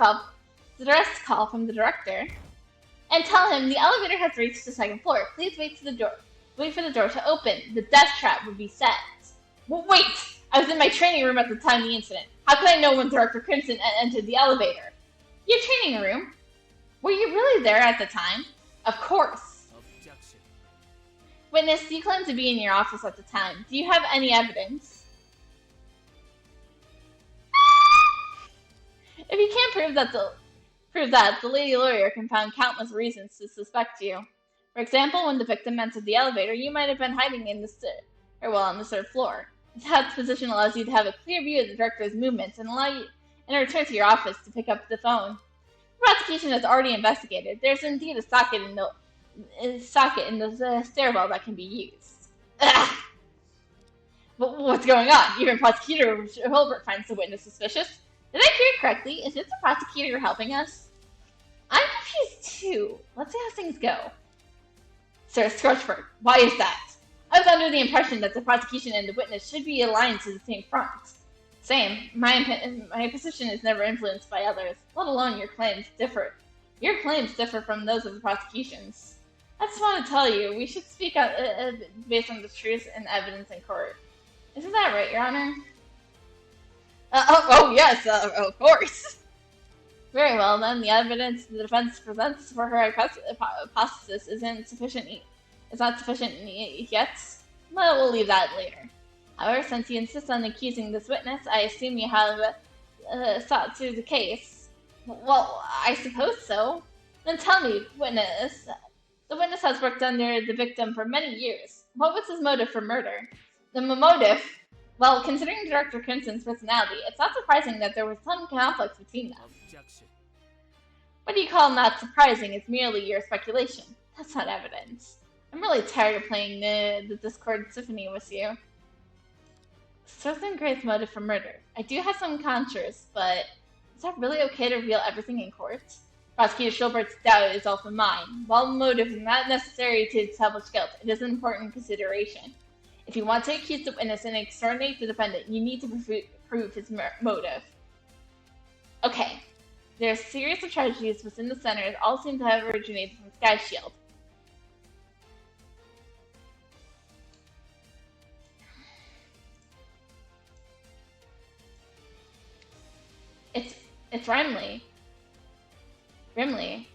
call from the director, and tell him the elevator has reached the second floor. Please wait for the door to open. The death trap would be set. Well, wait! I was in my training room at the time of the incident. How could I know when Director Crimson entered the elevator? Your training room? Were you really there at the time? Of course. Objection. Witness, you claim to be in your office at the time. Do you have any evidence? If you can't prove that, the lady lawyer can find countless reasons to suspect you. For example, when the victim entered the elevator, you might have been hiding on the third floor. That position allows you to have a clear view of the director's movements and return to your office to pick up the phone. The prosecution has already investigated. There's indeed a socket in the stairwell that can be used. Ugh. But what's going on? Even Prosecutor Hilbert finds the witness suspicious. Did I hear correctly? Is this the prosecutor helping us? I'm confused too. Let's see how things go. Sir Scorchford, why is that? I was under the impression that the prosecution and the witness should be aligned to the same front. Same. My position is never influenced by others, let alone your claims differ. Your claims differ from those of the prosecution's. I just want to tell you, we should speak based on the truth and evidence in court. Isn't that right, Your Honor? Yes, of course. Very well, then. The evidence the defense presents for her hypothesis is not sufficient yet. Well, we'll leave that later. However, since you insist on accusing this witness, I assume you have thought through the case. Well, I suppose so. Then tell me, witness. The witness has worked under the victim for many years. What was his motive for murder? The motive? Well, considering Director Crimson's personality, it's not surprising that there was some conflict between them. Objection. What do you call not surprising? It's merely your speculation. That's not evidence. I'm really tired of playing the Discord symphony with you. Thorsten Gray's motive for murder. I do have some conjectures, but is that really okay to reveal everything in court? Prosecutor Schilbert's doubt is also mine. While motive is not necessary to establish guilt, it is an important consideration. If you want to accuse the witness and exonerate the defendant, you need to prove his motive. Okay. There are a series of tragedies within the center that all seem to have originated from Sky Shield. It's Remley.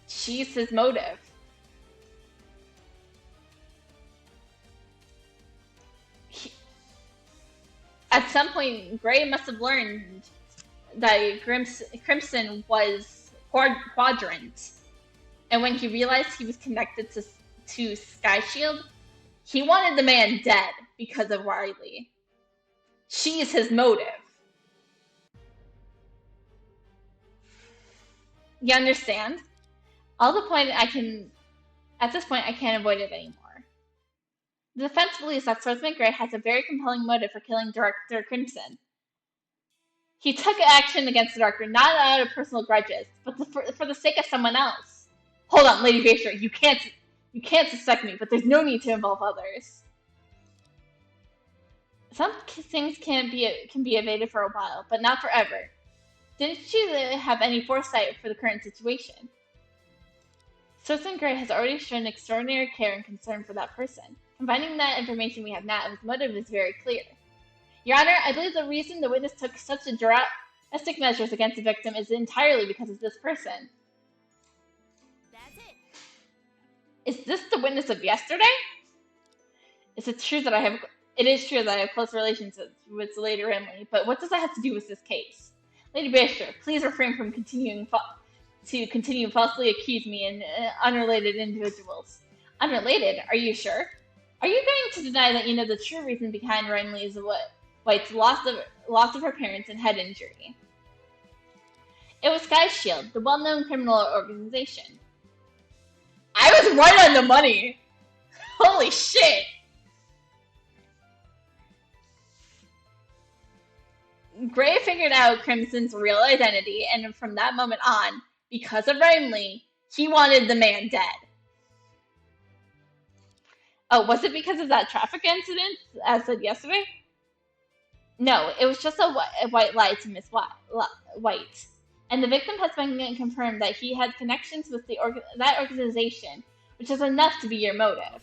She's his motive. At some point, Gray must have learned that Crimson was Quadrant. And when he realized he was connected to Sky Shield, he wanted the man dead because of Riley. She is his motive. You understand? At this point, I can't avoid it anymore. The defense believes that Swordsman Gray has a very compelling motive for killing Director Crimson. He took action against the Director not out of personal grudges, but for the sake of someone else. Hold on, Lady Baster, you can't suspect me, but there's no need to involve others. Some things can be evaded for a while, but not forever. Didn't you have any foresight for the current situation? Swordsman Gray has already shown extraordinary care and concern for that person. Combining that information we have now, his motive is very clear. Your Honor, I believe the reason the witness took such drastic measures against the victim is entirely because of this person. That's it. Is this the witness of yesterday? Is it true that I have... It is true that I have close relations with Lady Renly, but what does that have to do with this case? Lady Bishop, please refrain from continue falsely accuse me and unrelated individuals. Unrelated? Are you sure? Are you going to deny that you know the true reason behind Renly's White's loss of her parents and head injury? It was Sky Shield, the well-known criminal organization. I was right on the money! Holy shit! Gray figured out Crimson's real identity, and from that moment on, because of Renly, he wanted the man dead. Oh, was it because of that traffic incident, as said yesterday? No, it was just a white lie to Miss White. And the victim has been confirmed that he had connections with that organization, which is enough to be your motive.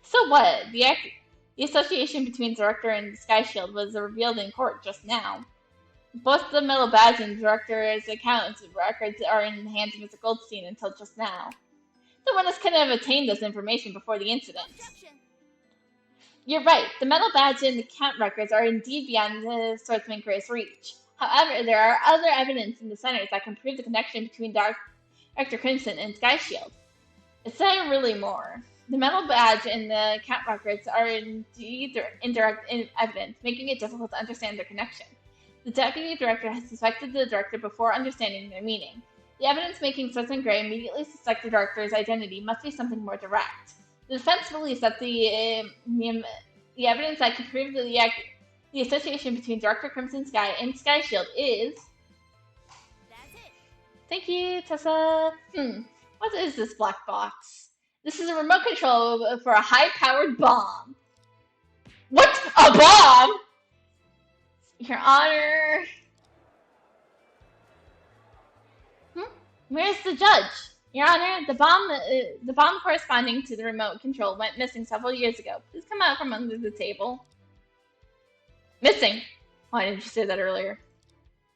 So what? The association between Director and Sky Shield was revealed in court just now. Both the Metal Badge and Director's accounts records are in the hands of Mr. Goldstein until just now. The witness couldn't have obtained this information before the incident. Objection. You're right, the Metal Badge and account records are indeed beyond the Swordsman Gray's reach. However, there are other evidence in the centers that can prove the connection between Dr. Crimson and Sky Shield. Is there really more? The Metal Badge and the account records are indeed indirect evidence, making it difficult to understand their connection. The Deputy Director has suspected the Director before understanding their meaning. The evidence making Swordsman Gray immediately suspect the Director's identity must be something more direct. The defense believes that the evidence that can prove the association between Director Crimson Sky and Sky Shield is... That's it. Thank you, Tessa. What is this black box? This is a remote control for a high-powered bomb. What? A bomb? Your Honor. Where's the judge? Your Honor, the bomb corresponding to the remote control went missing several years ago. Please come out from under the table. Missing? Why didn't you say that earlier?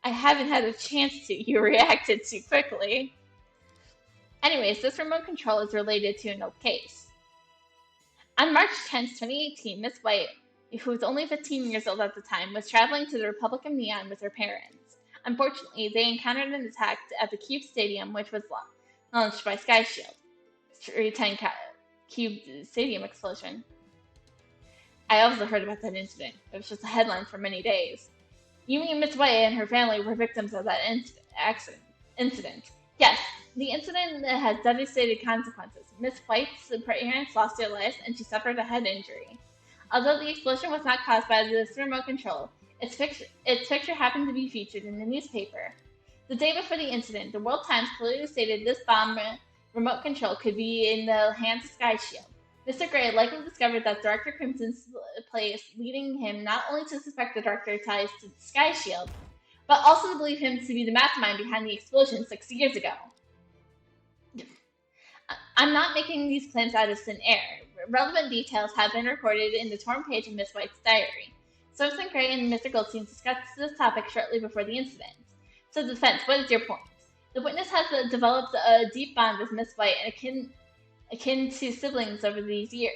I haven't had a chance to. You reacted too quickly. Anyways, this remote control is related to an old case. On March 10th, 2018, Miss White, who was only 15 years old at the time, was traveling to the Republic of Neon with her parents. Unfortunately, they encountered an attack at the Cube Stadium, which was launched by Sky Shield. Street 10 Cube Stadium explosion. I also heard about that incident. It was just a headline for many days. You mean Miss White and her family were victims of that incident? Yes, the incident has devastating consequences. Miss White's parents lost their lives, and she suffered a head injury. Although the explosion was not caused by this remote control, its picture happened to be featured in the newspaper. The day before the incident, the World Times clearly stated this bomb remote control could be in the hands of Sky Shield. Mr. Gray likely discovered that Director Crimson's place, leading him not only to suspect the Director ties to Sky Shield, but also to believe him to be the mastermind behind the explosion 6 years ago. I'm not making these claims out of thin air. Relevant details have been recorded in the torn page of Miss White's diary. Swordsman Gray and Mr. Goldstein discussed this topic shortly before the incident. So defense, what is your point? The witness has developed a deep bond with Miss White and akin to siblings over these years.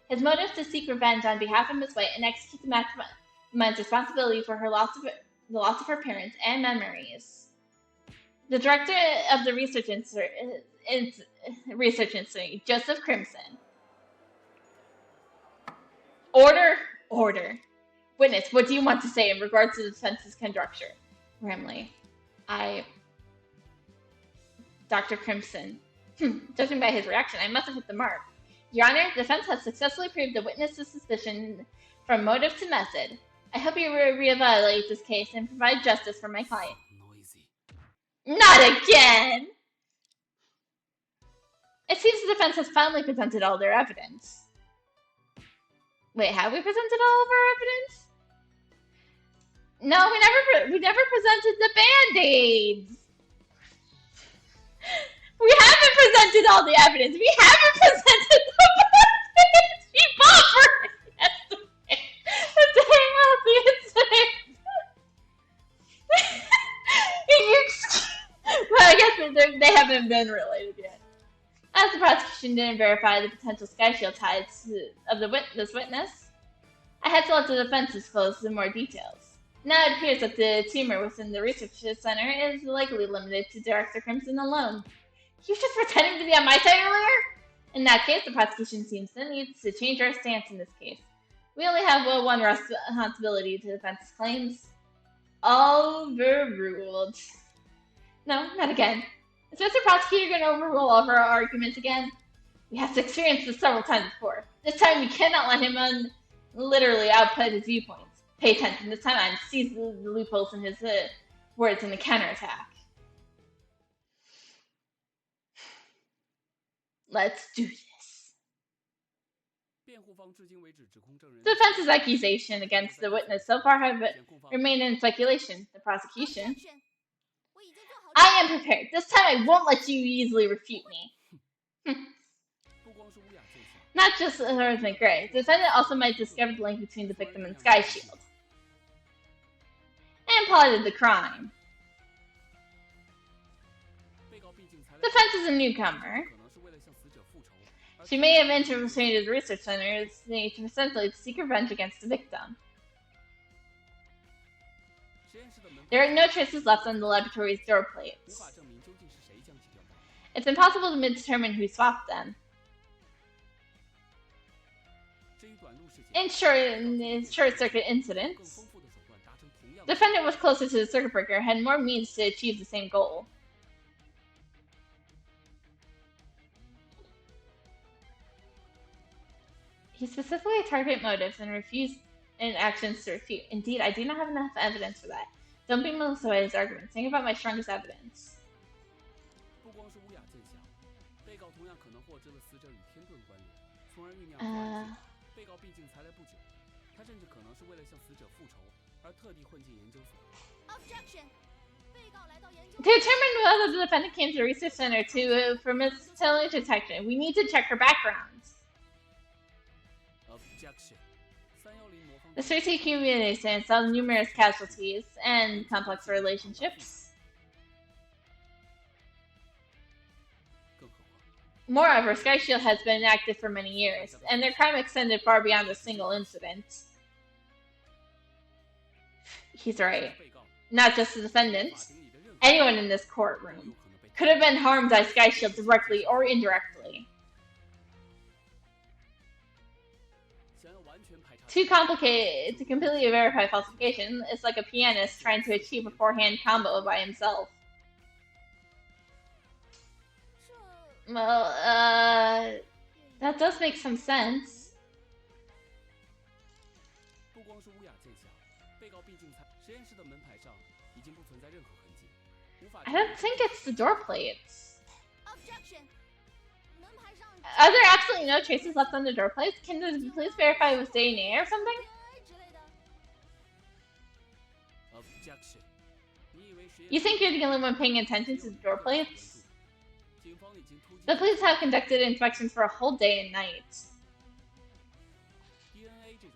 His motive to seek revenge on behalf of Miss White and execute the mastermind's responsibility for the loss of her parents and memories. The director of the Research Institute, Joseph Crimson. Order. Witness, what do you want to say in regards to the defense's conjecture? Ramley. Dr. Crimson. Judging by his reaction, I must have hit the mark. Your Honor, the defense has successfully proved the witness's suspicion from motive to method. I hope you reevaluate this case and provide justice for my client. Not again! It seems the defense has finally presented all their evidence. Wait, have we presented all of our evidence? No, we never presented the Band-Aids! We haven't presented all the evidence! We haven't presented the Band-Aids! We bought for it yesterday! they haven't been related yet. As the prosecution didn't verify the potential Sky Shield ties of this witness, I had to let the defense disclose some more details. Now it appears that the tumor within the research center is likely limited to Director Crimson alone. He was just pretending to be on my side earlier? In that case, the prosecution seems to need to change our stance in this case. We only have one responsibility to defend his claims. Overruled. No, not again. Is Mr. Prosecutor going to overrule all of our arguments again? We have experienced this several times before. This time we cannot let him literally output his viewpoints. Pay attention. This time I'm seize the loopholes in his words in the counterattack. Let's do this. The defense's accusation against the witness so far have remained in speculation. The prosecution. Objection. I am prepared. This time I won't let you easily refute me. Not just Elizabeth Gray. The defendant also might discover the link between the victim and Sky Shield. And plotted the crime. The defense is a newcomer. She may have infiltrated the research center to essentially seek revenge against the victim. There are no traces left on the laboratory's door plates. It's impossible to determine who swapped them. In short-circuit incidents, the defendant was closer to the circuit breaker and had more means to achieve the same goal. He specifically targeted motives and refused in actions to refute. Indeed, I do not have enough evidence for that. Don't be Melissa by his arguments. Think about my strongest evidence. Objection. To determine whether the defendant came to the research center for miscellaneous detection, we need to check her background. The Cersei community stands saw numerous casualties and complex relationships. Moreover, Sky Shield has been active for many years, and their crime extended far beyond a single incident. He's right. Not just the defendant. Anyone in this courtroom could have been harmed by Sky Shield directly or indirectly. Too complicated to completely verify falsification. It's like a pianist trying to achieve a forehand combo by himself. Well, that does make some sense. I don't think it's the door plates. Objection. Are there absolutely no traces left on the door plates? Can the police verify it was DNA or something? You think you're the only one paying attention to the door plates? The police have conducted inspections for a whole day and night.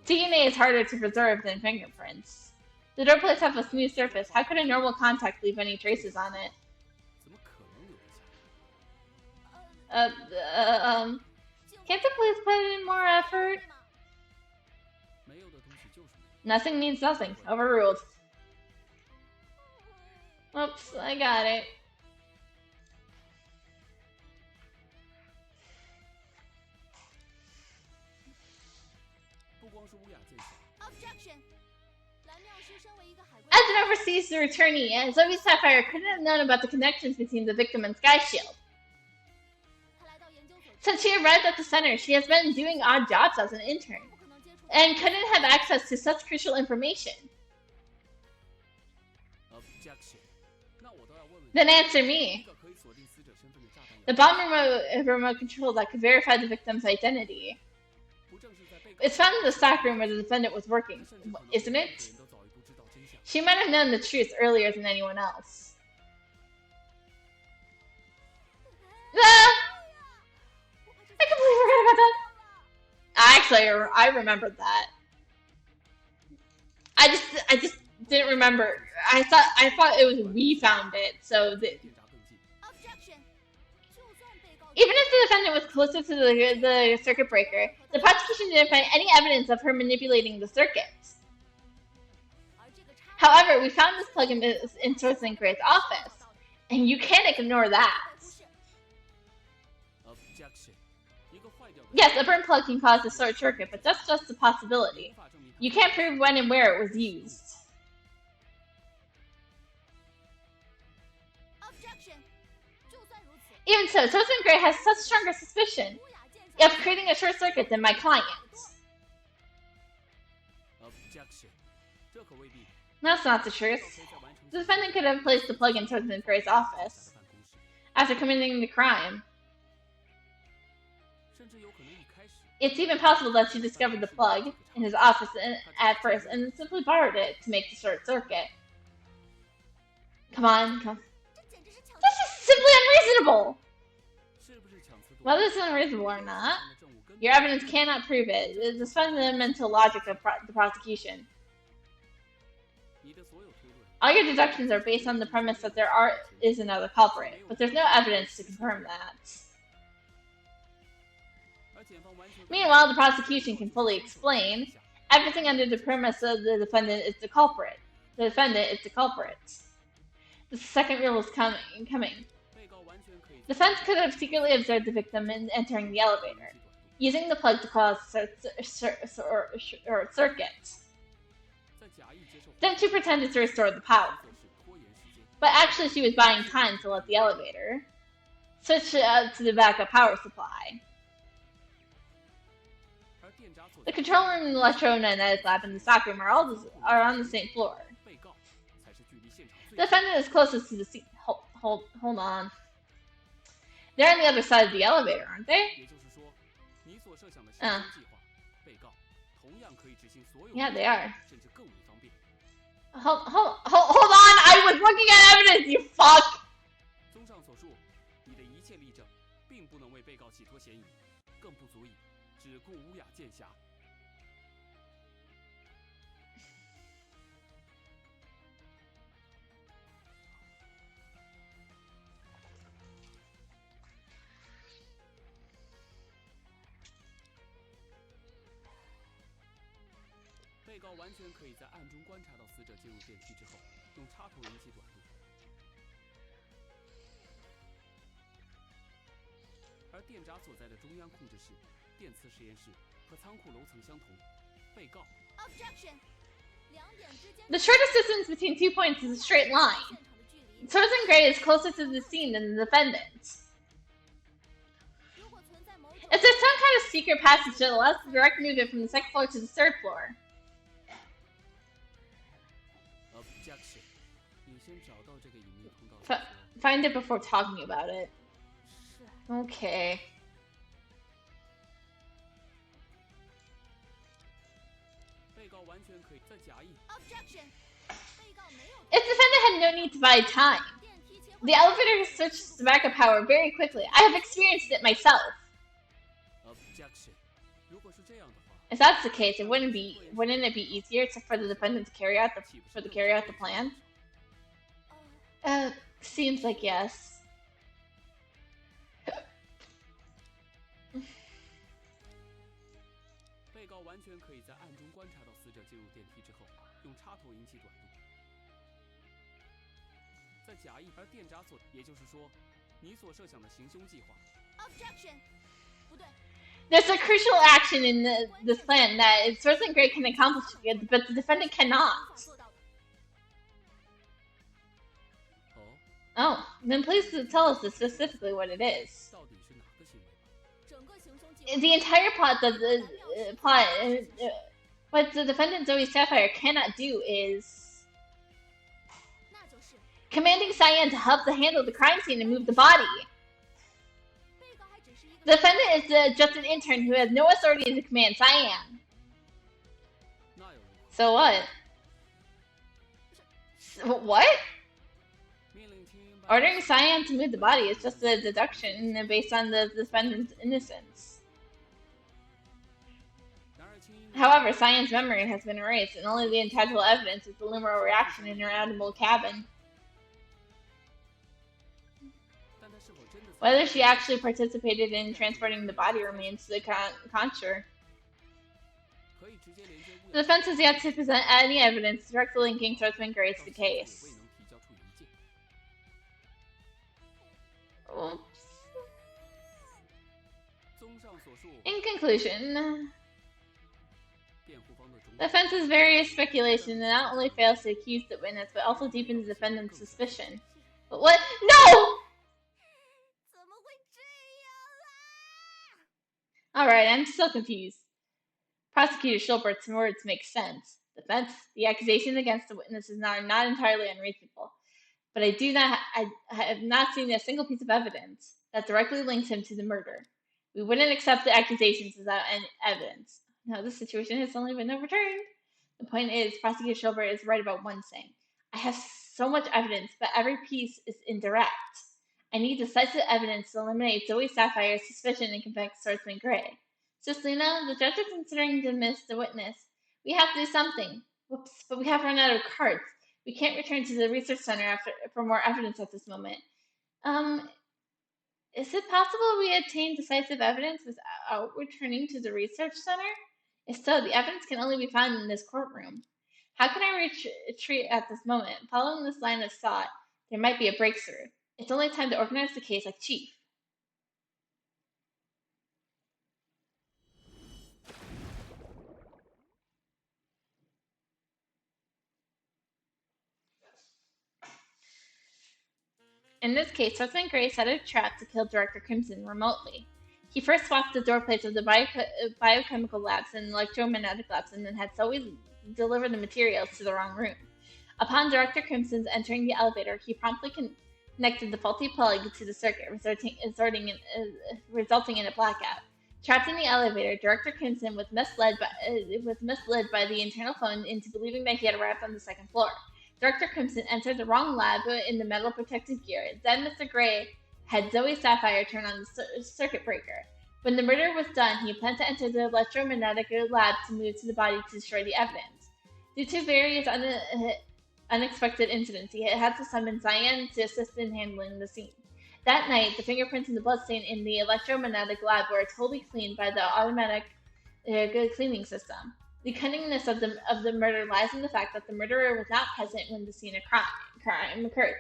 DNA is harder to preserve than fingerprints. The door plates have a smooth surface. How could a normal contact leave any traces on it? Can't the police put in more effort? Nothing means nothing. Overruled. Oops, I got it. As an overseas returnee, Zoe Sapphire couldn't have known about the connections between the victim and Sky Shield. Since she arrived at the center, she has been doing odd jobs as an intern, and couldn't have access to such crucial information. Then answer me. The bomb remote control that could verify the victim's identity. It's found in the stockroom where the defendant was working, isn't it? She might have known the truth earlier than anyone else. Ah! I completely forgot about that. Actually, I remembered that. I just didn't remember. I thought it was we found it. So Even if the defendant was closer to the circuit breaker, the prosecution didn't find any evidence of her manipulating the circuit. However, we found this plug in Source Gray's office, and you can't ignore that. Yes, a burnt plug can cause a short circuit, but that's just a possibility. You can't prove when and where it was used. Even so, Source Gray has such stronger suspicion of creating a short circuit than my client. That's not the truth. The defendant could have placed the plug in Source Gray's office after committing the crime. It's even possible that she discovered the plug in his office at first and then simply borrowed it to make the short circuit. Come on, come on. This is simply unreasonable! Whether it's unreasonable or not, your evidence cannot prove it. It's the fundamental logic of the prosecution. All your deductions are based on the premise that there is another culprit, but there's no evidence to confirm that. Meanwhile, the prosecution can fully explain everything under the premise of the defendant is the culprit. The defendant is the culprit. The second rule is coming. The defense could have secretly observed the victim entering the elevator, using the plug to cause short circuit. Then she pretended to restore the power. But actually she was buying time to let the elevator switch to the backup power supply. The control room and the electromagnetic lab and the stock room are on the same floor. The defendant is closest to the scene. Hold on. They're on the other side of the elevator, aren't they? Yeah, they are. Hold on! I was looking at evidence, you fuck! The shortest distance between 2 points is a straight line. Source Gray is closer to the scene than the defendant. Is there some kind of secret passage that allows the direct movement from the second floor to the third floor? Find it before talking about it. Okay. If the defendant had no need to buy time, the elevator switched to backup power very quickly. I have experienced it myself. If that's the case, wouldn't it be easier for the defendant to carry out the plan? Seems like yes. There's a crucial action in this plan that Source Gray can accomplish, but the defendant cannot. Oh, then please tell us specifically what it is. The entire plot what the defendant Zoe Sapphire cannot do is commanding Cyan to help to handle the crime scene and move the body. The defendant is just an intern who has no authority to command Cyan. So what? What? Ordering Cyan to move the body is just a deduction based on the defendant's innocence. However, Cyan's memory has been erased, and only the intangible evidence is the luminal reaction in her animal cabin. Whether she actually participated in transporting the body remains to the conjure. The defense has yet to present any evidence directly linking Swordsman Gray to the case. Oops. In conclusion, the defense's various speculation not only fails to accuse the witness, but also deepens the defendant's suspicion. But what? No! Alright, I'm still confused. Prosecutor Schulbert's words make sense. The accusations against the witnesses are not entirely unreasonable. But I have not seen a single piece of evidence that directly links him to the murder. We wouldn't accept the accusations without any evidence. Now, this situation has only been overturned. The point is, Prosecutor Schulbert is right about one thing. I have so much evidence, but every piece is indirect. I need decisive evidence to eliminate Zoe Sapphire's suspicion and convict Swordsman Gray. Lena, the judge is considering to dismiss the witness. We have to do something. Whoops, but we have run out of cards. We can't return to the research center for more evidence at this moment. Is it possible we obtain decisive evidence without returning to the research center? If so, the evidence can only be found in this courtroom. How can I retreat at this moment? Following this line of thought, there might be a breakthrough. It's only time to organize the case like Chief. In this case, Swordsman Gray set a trap to kill Director Crimson remotely. He first swapped the door plates of the biochemical labs and electromagnetic labs and then had Zoe deliver the materials to the wrong room. Upon Director Crimson's entering the elevator, he promptly connected the faulty plug to the circuit, resulting in a blackout. Trapped in the elevator, Director Crimson was misled by the internal phone into believing that he had arrived on the second floor. Director Crimson entered the wrong lab in the metal protective gear. Then Mr. Gray had Zoe Sapphire turn on the circuit breaker. When the murder was done, he planned to enter the electromagnetic lab to move to the body to destroy the evidence. Due to various unexpected incidents, he had to summon Cyan to assist in handling the scene. That night, the fingerprints and the bloodstain in the electromagnetic lab were totally cleaned by the automatic cleaning system. The cunningness of the murder lies in the fact that the murderer was not present when the scene of crime occurred.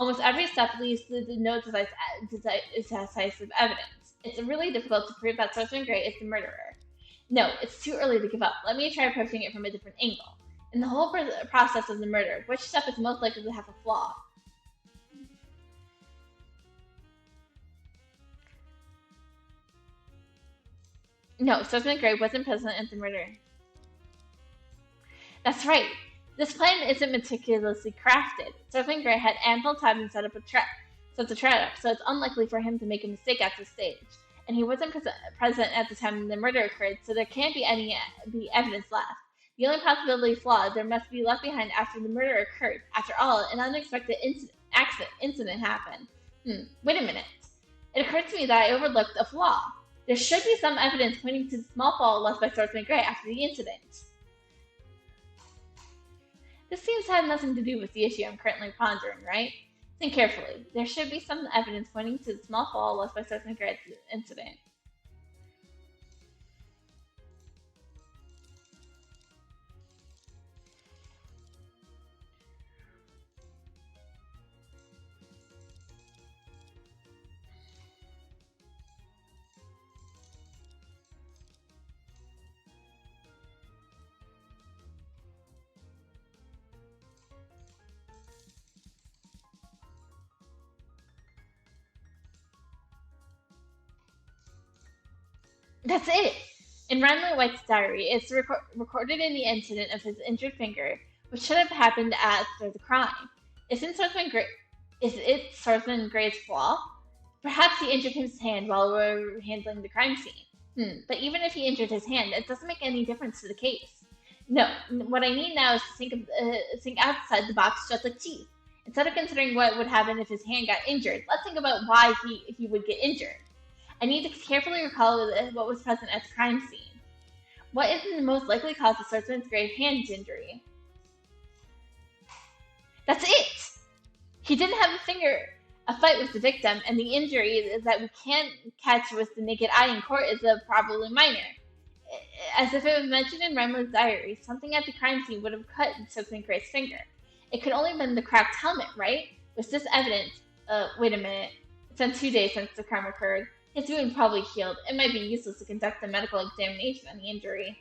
Almost every step leads to no decisive evidence. It's really difficult to prove that Swordsman Gray is the murderer. No, it's too early to give up. Let me try approaching it from a different angle. In the whole process of the murder, which step is most likely to have a flaw? No, Swordsman Gray wasn't present at the murder. That's right. This plan isn't meticulously crafted. Swordsman Gray had ample time to set the trap up, so it's unlikely for him to make a mistake at this stage. And he wasn't present at the time the murder occurred, so there can't be any evidence left. The only possibility flaw there must be left behind after the murder occurred. After all, an unexpected incident happened. Wait a minute. It occurred to me that I overlooked a flaw. There should be some evidence pointing to the small fall left by Swordsman Gray after the incident. This seems to have nothing to do with the issue I'm currently pondering, right? Think carefully. There should be some evidence pointing to the small fall left by Swordsman Gray at the incident. That's it! In Randall White's diary, it's recorded in the incident of his injured finger, which should have happened after the crime. Is it Swordsman Gray's flaw? Perhaps he injured his hand while we were handling the crime scene. But even if he injured his hand, it doesn't make any difference to the case. No, what I need now is to think outside the box just like Chief. Instead of considering what would happen if his hand got injured, let's think about why he would get injured. I need to carefully recall what was present at the crime scene. What is the most likely cause of Swordsman Gray's hand injury? That's it! He didn't have a finger a fight with the victim, and the injury that we can't catch with the naked eye in court is probably minor. As if it was mentioned in Remler's diary, something at the crime scene would have cut Soapstone Gray's finger. It could only have been the cracked helmet, right? Was this evidence? Wait a minute. It's been 2 days since the crime occurred. His wound probably healed. It might be useless to conduct a medical examination on the injury.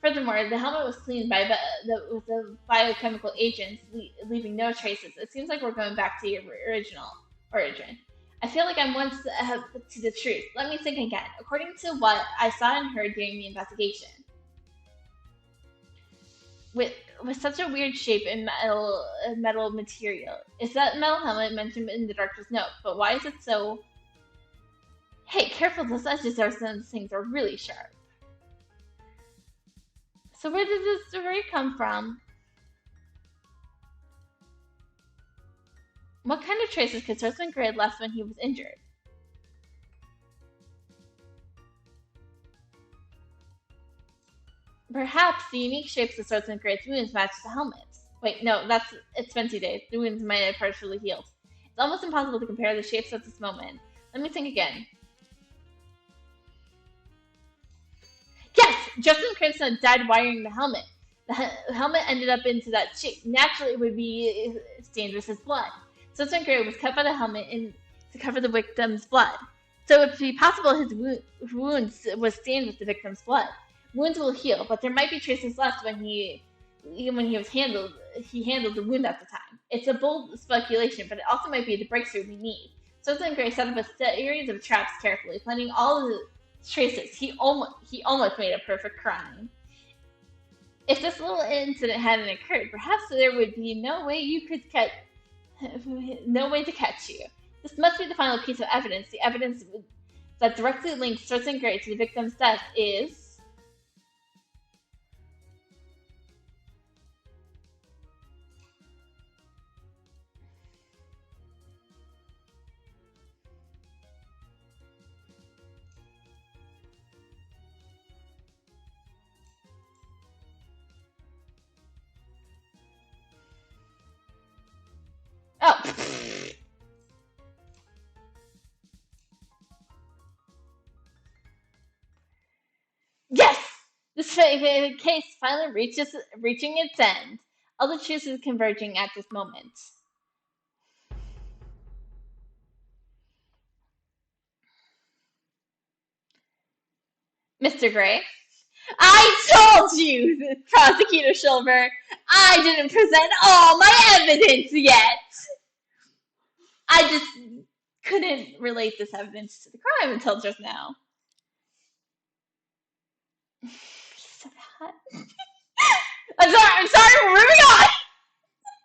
Furthermore, the helmet was cleaned with the biochemical agents, leaving no traces. It seems like we're going back to the original origin. I feel like I'm one step to the truth. Let me think again. According to what I saw and heard during the investigation, with such a weird shape and metal material, is that metal helmet mentioned in the doctor's note? But why is it so? Hey, careful! Those edges of some things are really sharp. So where did this story come from? What kind of traces could Soapstone Gray have left when he was injured? Perhaps the unique shapes of Soapstone Gray's wounds match the helmets. Wait, no, it's been 2 days. The wounds might have partially healed. It's almost impossible to compare the shapes at this moment. Let me think again. Yes! Justin Crimson died wiring the helmet. The helmet ended up into that shape. Naturally, it would be stained with his blood. Soapstone Gray was cut by the helmet to cover the victim's blood. So it would be possible his wounds was stained with the victim's blood. Wounds will heal, but there might be traces left when he handled the wound at the time. It's a bold speculation, but it also might be the breakthrough we need. Soapstone Gray set up a series of traps carefully, planning all of the traces. He almost made a perfect crime. If this little incident hadn't occurred, perhaps there would be no way to catch you. This must be the final piece of evidence. The evidence that directly links Soapstone Gray to the victim's death is... Oh. Yes! This case finally reaching its end. All the truth is converging at this moment. Mr. Gray? I told you, Prosecutor Silver, I didn't present all my evidence yet. I just couldn't relate this evidence to the crime until just now. So hot. I'm sorry, we're moving on!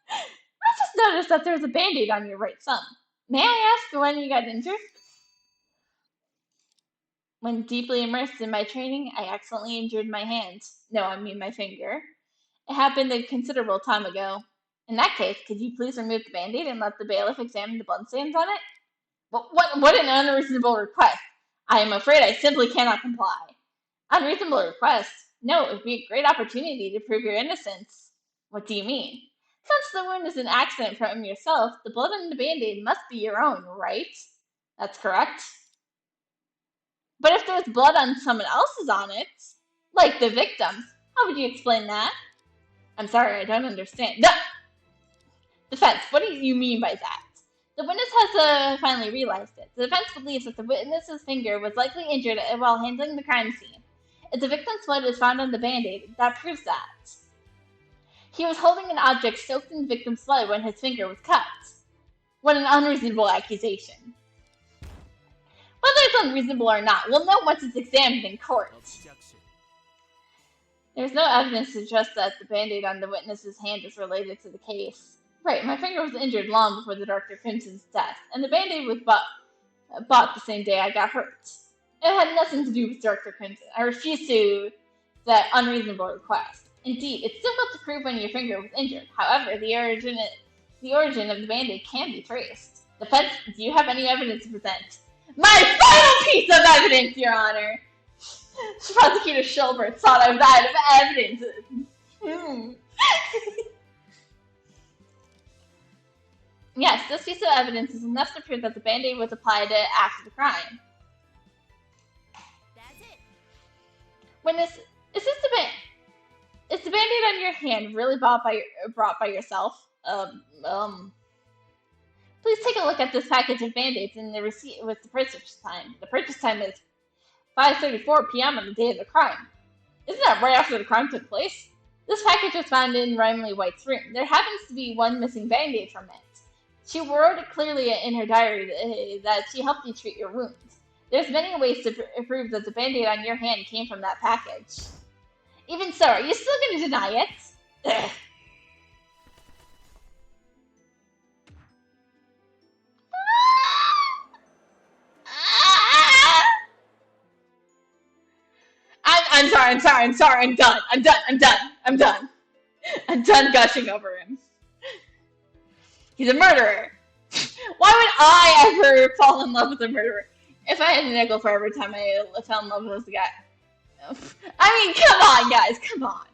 I just noticed that there's a band-aid on your right thumb. May I ask when you got injured? When deeply immersed in my training, I accidentally injured my hand. No, I mean my finger. It happened a considerable time ago. In that case, could you please remove the band-aid and let the bailiff examine the bloodstains on it? What an unreasonable request. I am afraid I simply cannot comply. Unreasonable request? No, it would be a great opportunity to prove your innocence. What do you mean? Since the wound is an accident from yourself, the blood on the band-aid must be your own, right? That's correct. But if there's blood on someone else's on it, like the victim's, how would you explain that? I'm sorry, I don't understand. No! Defense, what do you mean by that? The witness has finally realized it. The defense believes that the witness's finger was likely injured while handling the crime scene. If the victim's blood is found on the band-aid, that proves that. He was holding an object soaked in the victim's blood when his finger was cut. What an unreasonable accusation. Whether it's unreasonable or not, we'll know once it's examined in court. There's no evidence to suggest that the band-aid on the witness's hand is related to the case. Right, my finger was injured long before the Dr. Crimson's death, and the band-aid was bought the same day I got hurt. It had nothing to do with Dr. Crimson. I refuse to that unreasonable request. Indeed, it's difficult to prove when your finger was injured. However, the origin of the band-aid can be traced. Defense, do you have any evidence to present? My final piece of evidence, Your Honor! Prosecutor Schilbert thought I was out of evidence. Yes, Yes, this piece of evidence is enough to prove that the Band-Aid was applied after the crime. That's it. Witness, is the Band-Aid on your hand really brought by yourself? Please take a look at this package of Band-Aids and the receipt with the purchase time. The purchase time is 5:34 p.m. on the day of the crime. Isn't that right after the crime took place? This package was found in Rimley White's room. There happens to be one missing Band-Aid from it. She wrote it clearly in her diary that she helped you treat your wounds. There's many ways to prove that the Band-Aid on your hand came from that package. Even so, are you still going to deny it? Ugh. I'm sorry, I'm done. I'm done gushing over him. He's a murderer. Why would I ever fall in love with a murderer? If I had a nickel for every time I fell in love with this guy. I mean, come on, guys, come on.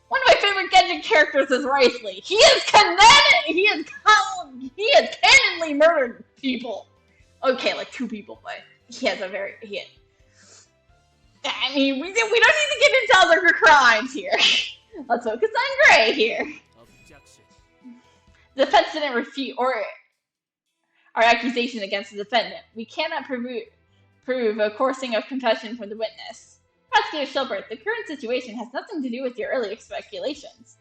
One of my favorite Genshin characters is Ricely. He has canonly murdered people. Okay, like 2 people, but I mean, we don't need to get into other crimes here. Let's focus on Gray here. Objection. The defense didn't refute our accusation against the defendant. We cannot prove a coursing of confession from the witness. Prosecutor Schilbert, the current situation has nothing to do with your earlier speculations.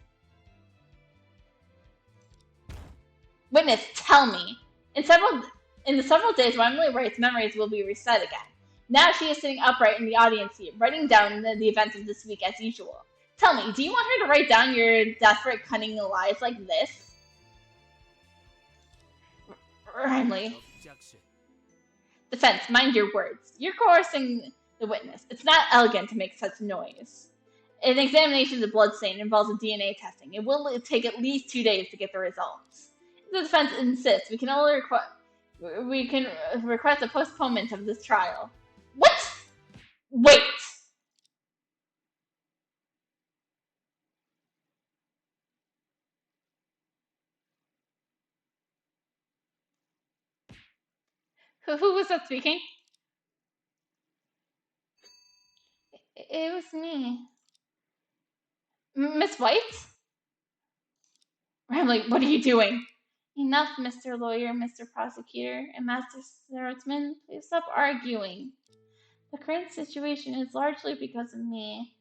Witness, tell me. In the several days when Emily Wright's memories will be reset again. Now she is sitting upright in the audience seat, writing down the events of this week as usual. Tell me, do you want her to write down your desperate, cunning lies like this? Rimley. Objection. Defense, mind your words. You're coercing the witness. It's not elegant to make such noise. An examination of the blood stain involves a DNA testing. It will take at least 2 days to get the results. If the defense insists, we can request a postponement of this trial. What? Wait! Who was that speaking? It was me. Miss White? Ramley, what are you doing? Enough, Mr. Lawyer, Mr. Prosecutor, and Master Swordsman. Please stop arguing. The current situation is largely because of me,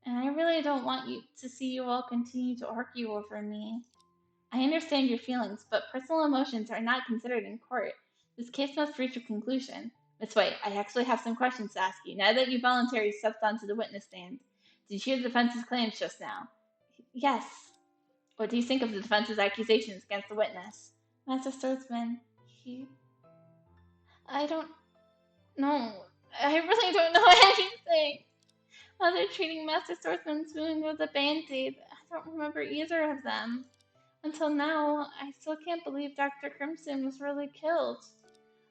and I really don't want to see you all continue to argue over me. I understand your feelings, but personal emotions are not considered in court. This case must reach a conclusion. Miss White, I actually have some questions to ask you. Now that you voluntarily stepped onto the witness stand, did you hear the defense's claims just now? Yes. What do you think of the defense's accusations against the witness? Master Swordsman, I don't know. I really don't know anything. Other treating Master Swordsman's wound with a band-aid. I don't remember either of them. Until now, I still can't believe Dr. Crimson was really killed.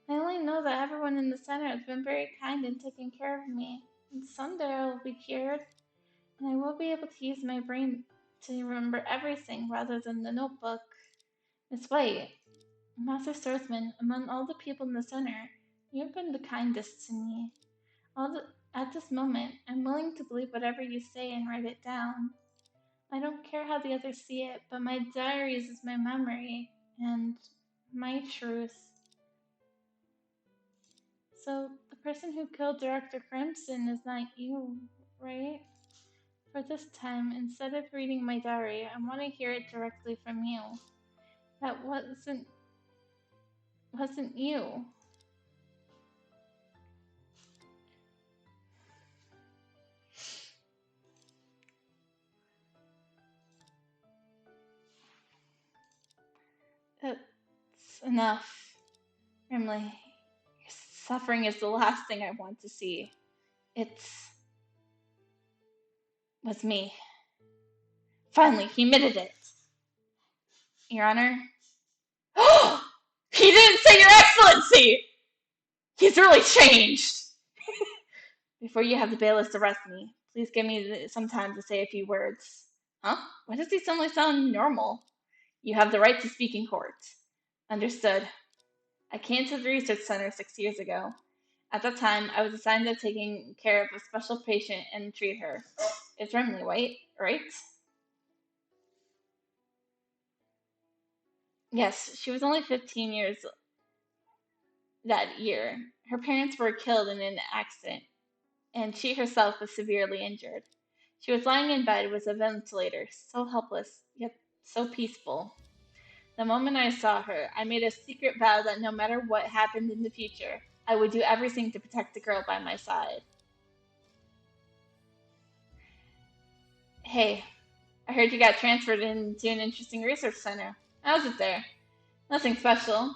I only know that everyone in the center has been very kind in taking care of me. And someday I will be cured, and I will be able to use my brain to remember everything rather than the notebook. Miss White, Master Swordsman, among all the people in the center, you have been the kindest to me. At this moment, I'm willing to believe whatever you say and write it down. I don't care how the others see it, but my diaries is my memory and my truth. So, the person who killed Dr. Crimson is not you, right? For this time, instead of reading my diary, I want to hear it directly from you. That wasn't you. It's enough, Rimley. Your suffering is the last thing I want to see. Was me. Finally, he admitted it. Your Honor? He didn't say Your Excellency! He's really changed! Before you have the bailiffs arrest me, please give me some time to say a few words. Huh? Why does he suddenly sound normal? You have the right to speak in court. Understood. I came to the research center 6 years ago. At that time, I was assigned to taking care of a special patient and treat her. It's Remley White, right? Yes, she was only 15 years that year. Her parents were killed in an accident, and she herself was severely injured. She was lying in bed with a ventilator, so helpless, yet so peaceful. The moment I saw her, I made a secret vow that no matter what happened in the future, I would do everything to protect the girl by my side. Hey, I heard you got transferred into an interesting research center. How's it there? Nothing special.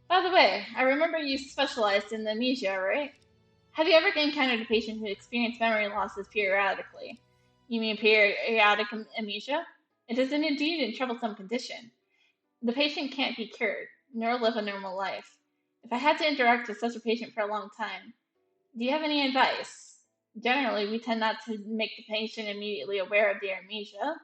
By the way, I remember you specialized in amnesia, right? Have you ever encountered a patient who experienced memory losses periodically? You mean periodic amnesia? It is indeed a troublesome condition. The patient can't be cured, nor live a normal life. If I had to interact with such a patient for a long time, do you have any advice? Generally, we tend not to make the patient immediately aware of their amnesia,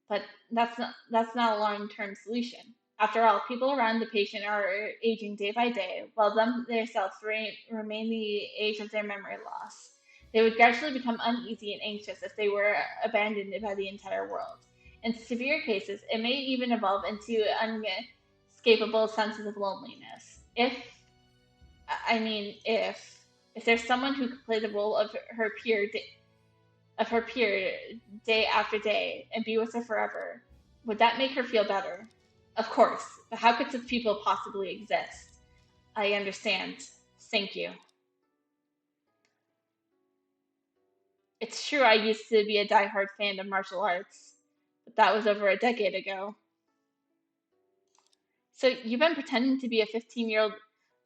but that's not a long-term solution. After all, people around the patient are aging day by day, while them themselves remain the age of their memory loss. They would gradually become uneasy and anxious if they were abandoned by the entire world. In severe cases, it may even evolve into unescapable senses of loneliness. If there's someone who could play the role of her peer day after day and be with her forever, would that make her feel better? Of course, but how could such people possibly exist? I understand. Thank you. It's true I used to be a die-hard fan of martial arts, but that was over a decade ago. So you've been pretending to be a 15-year-old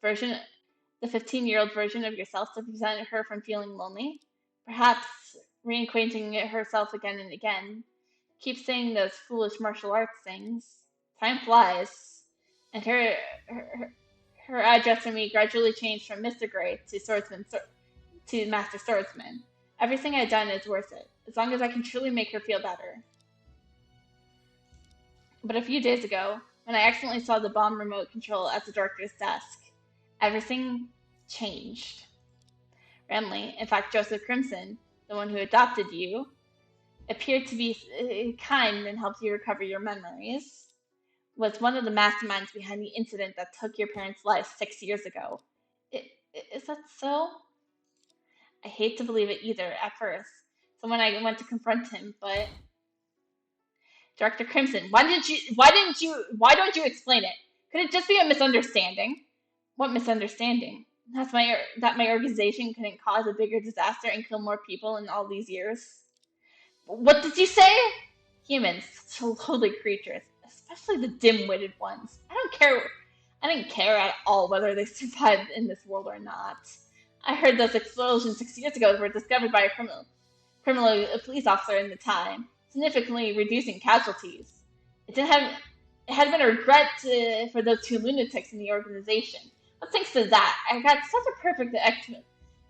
version, the 15-year-old version of yourself to prevent her from feeling lonely? Perhaps reacquainting herself again and again. Keep saying those foolish martial arts things. Time flies, and her address to me gradually changed from Mr. Gray to to Master Swordsman. Everything I've done is worth it, as long as I can truly make her feel better. But a few days ago, when I accidentally saw the bomb remote control at the director's desk, everything changed. Renly, in fact, Joseph Crimson, the one who adopted you, appeared to be kind and helped you recover your memories, was one of the masterminds behind the incident that took your parents' lives 6 years ago. Is that so? I hate to believe it either at first. So when I went to confront him, but Director Crimson, why don't you explain it? Could it just be a misunderstanding? What misunderstanding? That my organization couldn't cause a bigger disaster and kill more people in all these years. What did you say? Humans, such lowly creatures, especially the dim-witted ones. I didn't care at all whether they survived in this world or not. I heard those explosions 6 years ago were discovered by a police officer in the time, significantly reducing casualties. It didn't have it had been a regret for those two lunatics in the organization. But thanks to that, I got such a perfect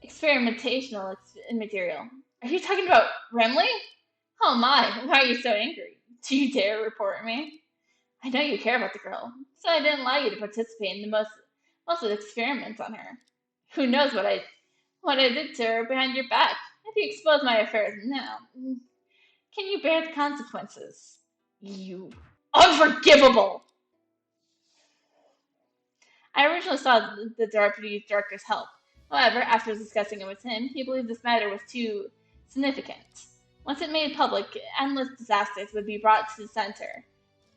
experimentational material. Are you talking about Remley? Oh my, why are you so angry? Do you dare report me? I know you care about the girl, so I didn't allow you to participate in most of the experiments on her. Who knows what I did to her behind your back? If you expose my affairs now, can you bear the consequences? You unforgivable! I originally saw the deputy director's help. However, after discussing it with him, he believed this matter was too significant. Once it made public, endless disasters would be brought to the center.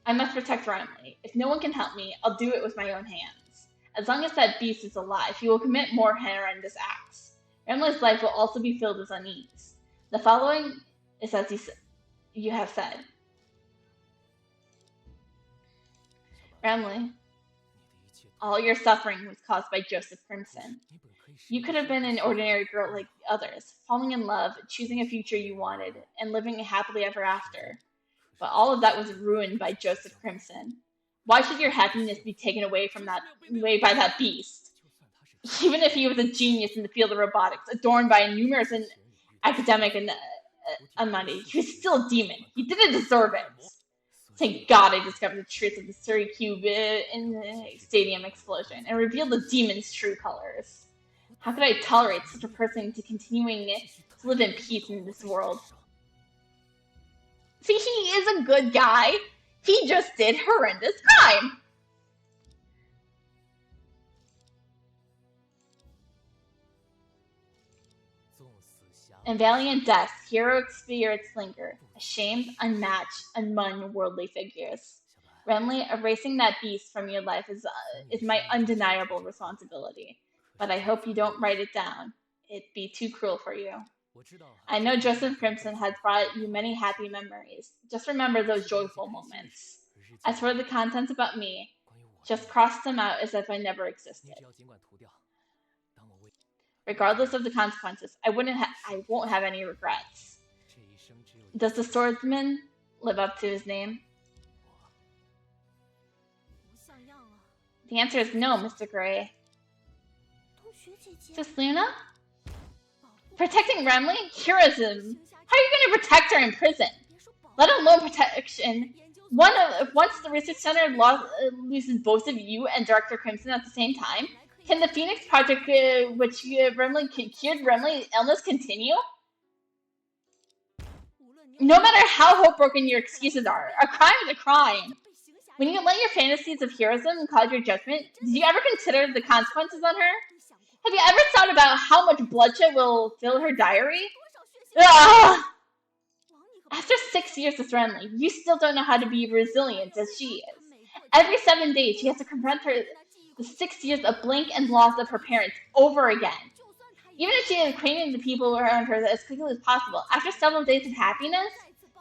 I must protect Riley. If no one can help me, I'll do it with my own hands. As long as that beast is alive, he will commit more horrendous acts. Riley's life will also be filled with unease. The following is as you have said. Riley, all your suffering was caused by Joseph Crimson. You could have been an ordinary girl like others, falling in love, choosing a future you wanted, and living happily ever after. But all of that was ruined by Joseph Crimson. Why should your happiness be taken away by that beast? Even if he was a genius in the field of robotics, adorned by numerous academic and money, he was still a demon. He didn't deserve it. Thank God I discovered the truth of the Syracuse in the stadium explosion and revealed the demon's true colors. How could I tolerate such a person to continuing to live in peace in this world? See, he is a good guy. He just did horrendous crime. In valiant death, heroic spirits linger, ashamed, unmatched, unmun worldly figures. Renly, erasing that beast from your life is my undeniable responsibility. But I hope you don't write it down. It'd be too cruel for you. I know Joseph Crimson has brought you many happy memories. Just remember those joyful moments. As for the contents about me, just cross them out as if I never existed. Regardless of the consequences, I won't have any regrets. Does the swordsman live up to his name? The answer is no, Mr. Gray. Just Luna? Protecting Renly? Heroism. How are you going to protect her in prison? Let alone protection. Once the research center loses both of you and Director Crimson at the same time, can the Phoenix Project, which Renly cured Renly's illness, continue? No matter how hope-broken your excuses are, a crime is a crime. When you let your fantasies of heroism cloud your judgment, did you ever consider the consequences on her? Have you ever thought about how much bloodshed will fill her diary? Ugh! After 6 years with Renly, you still don't know how to be resilient as she is. Every 7 days, she has to confront the 6 years of blank and loss of her parents over again. Even if she is acquainting the people around her as quickly as possible, after several days of happiness,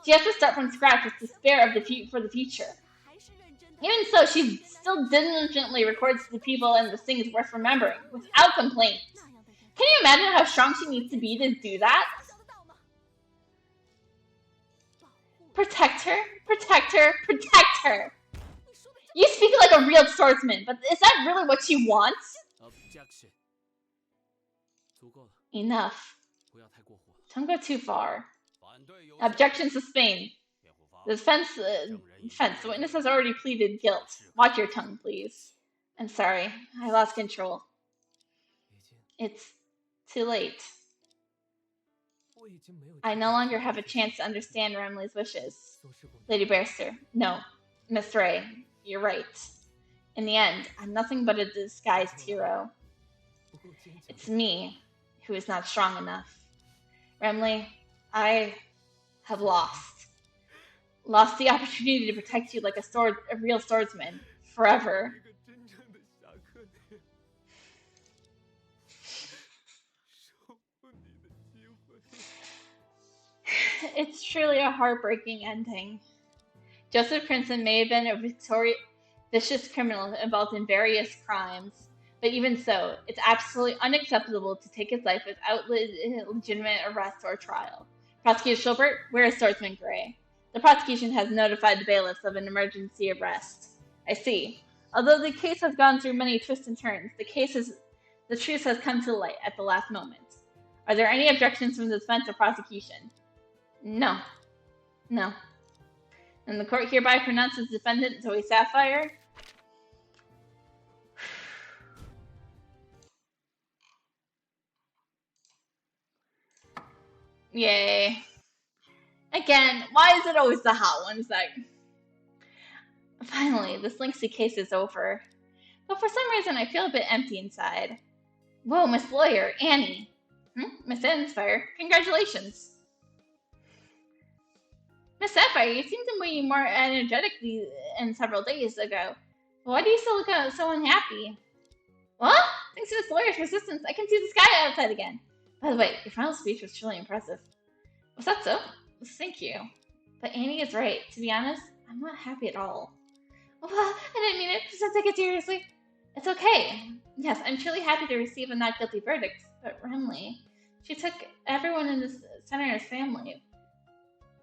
she has to start from scratch with despair for the future. Even so, she still diligently records the people and the things worth remembering, without complaint. Can you imagine how strong she needs to be to do that? Protect her, protect her, protect her! You speak like a real swordsman, but is that really what she wants? Enough. Don't go too far. Objection sustained. The defense witness has already pleaded guilt. Watch your tongue, please. I'm sorry. I lost control. It's too late. I no longer have a chance to understand Renly's wishes. Lady Barrister, no. Miss Ray, you're right. In the end, I'm nothing but a disguised hero. It's me who is not strong enough. Renly, I have lost. Lost the opportunity to protect you like a real swordsman. Forever. It's truly a heartbreaking ending. Joseph Crimson may have been a vicious criminal involved in various crimes, but even so, it's absolutely unacceptable to take his life without legitimate arrest or trial. Prosecutor Schubert, where is Swordsman Gray? The prosecution has notified the bailiffs of an emergency arrest. I see. Although the case has gone through many twists and turns, the truth has come to light at the last moment. Are there any objections from the defense or prosecution? No. No. And the court hereby pronounces defendant Zoe Sapphire. Yay. Again, why is it always the hot ones that... Finally, this lengthy case is over. But for some reason, I feel a bit empty inside. Whoa, Miss Lawyer, Annie. Miss Inspire, congratulations. Miss Sapphire, you seem to be more energetic in several days ago. Why do you still look so unhappy? What? Thanks to Miss Lawyer's persistence, I can see the sky outside again. By the way, your final speech was truly impressive. Was that so? Thank you. But Annie is right. To be honest, I'm not happy at all. Well, I didn't mean it. Please don't take it seriously. It's okay. Yes, I'm truly happy to receive a not guilty verdict. But Renly, she took everyone in this center's family.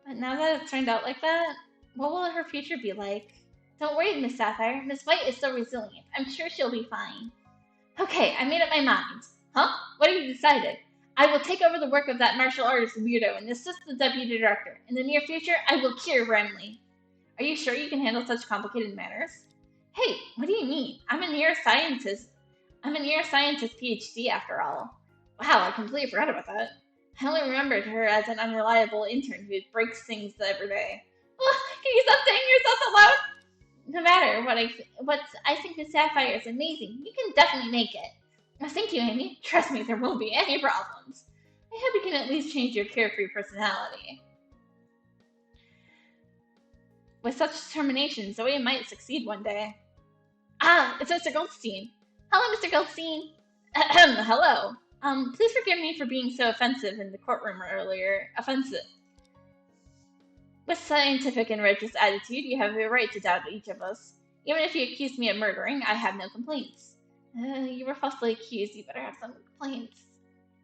But now that it's turned out like that, what will her future be like? Don't worry, Miss Sapphire. Miss White is so resilient. I'm sure she'll be fine. Okay, I made up my mind. Huh? What have you decided? I will take over the work of that martial artist weirdo and assist the deputy director. In the near future, I will cure Renly. Are you sure you can handle such complicated matters? Hey, what do you mean? I'm a neuroscientist. I'm a neuroscientist PhD after all. Wow, I completely forgot about that. I only remembered her as an unreliable intern who breaks things every day. Well, can you stop saying yourself out loud? No matter what I think the sapphire is amazing. You can definitely make it. Oh, thank you, Amy. Trust me, there won't be any problems. I hope you can at least change your carefree personality. With such determination, Zoe might succeed one day. Ah, it's Mr. Goldstein. Hello, Mr. Goldstein. Hello. Please forgive me for being so offensive in the courtroom earlier. Offensive. With scientific and righteous attitude, you have a right to doubt each of us. Even if you accuse me of murdering, I have no complaints. You were falsely accused, you better have some complaints.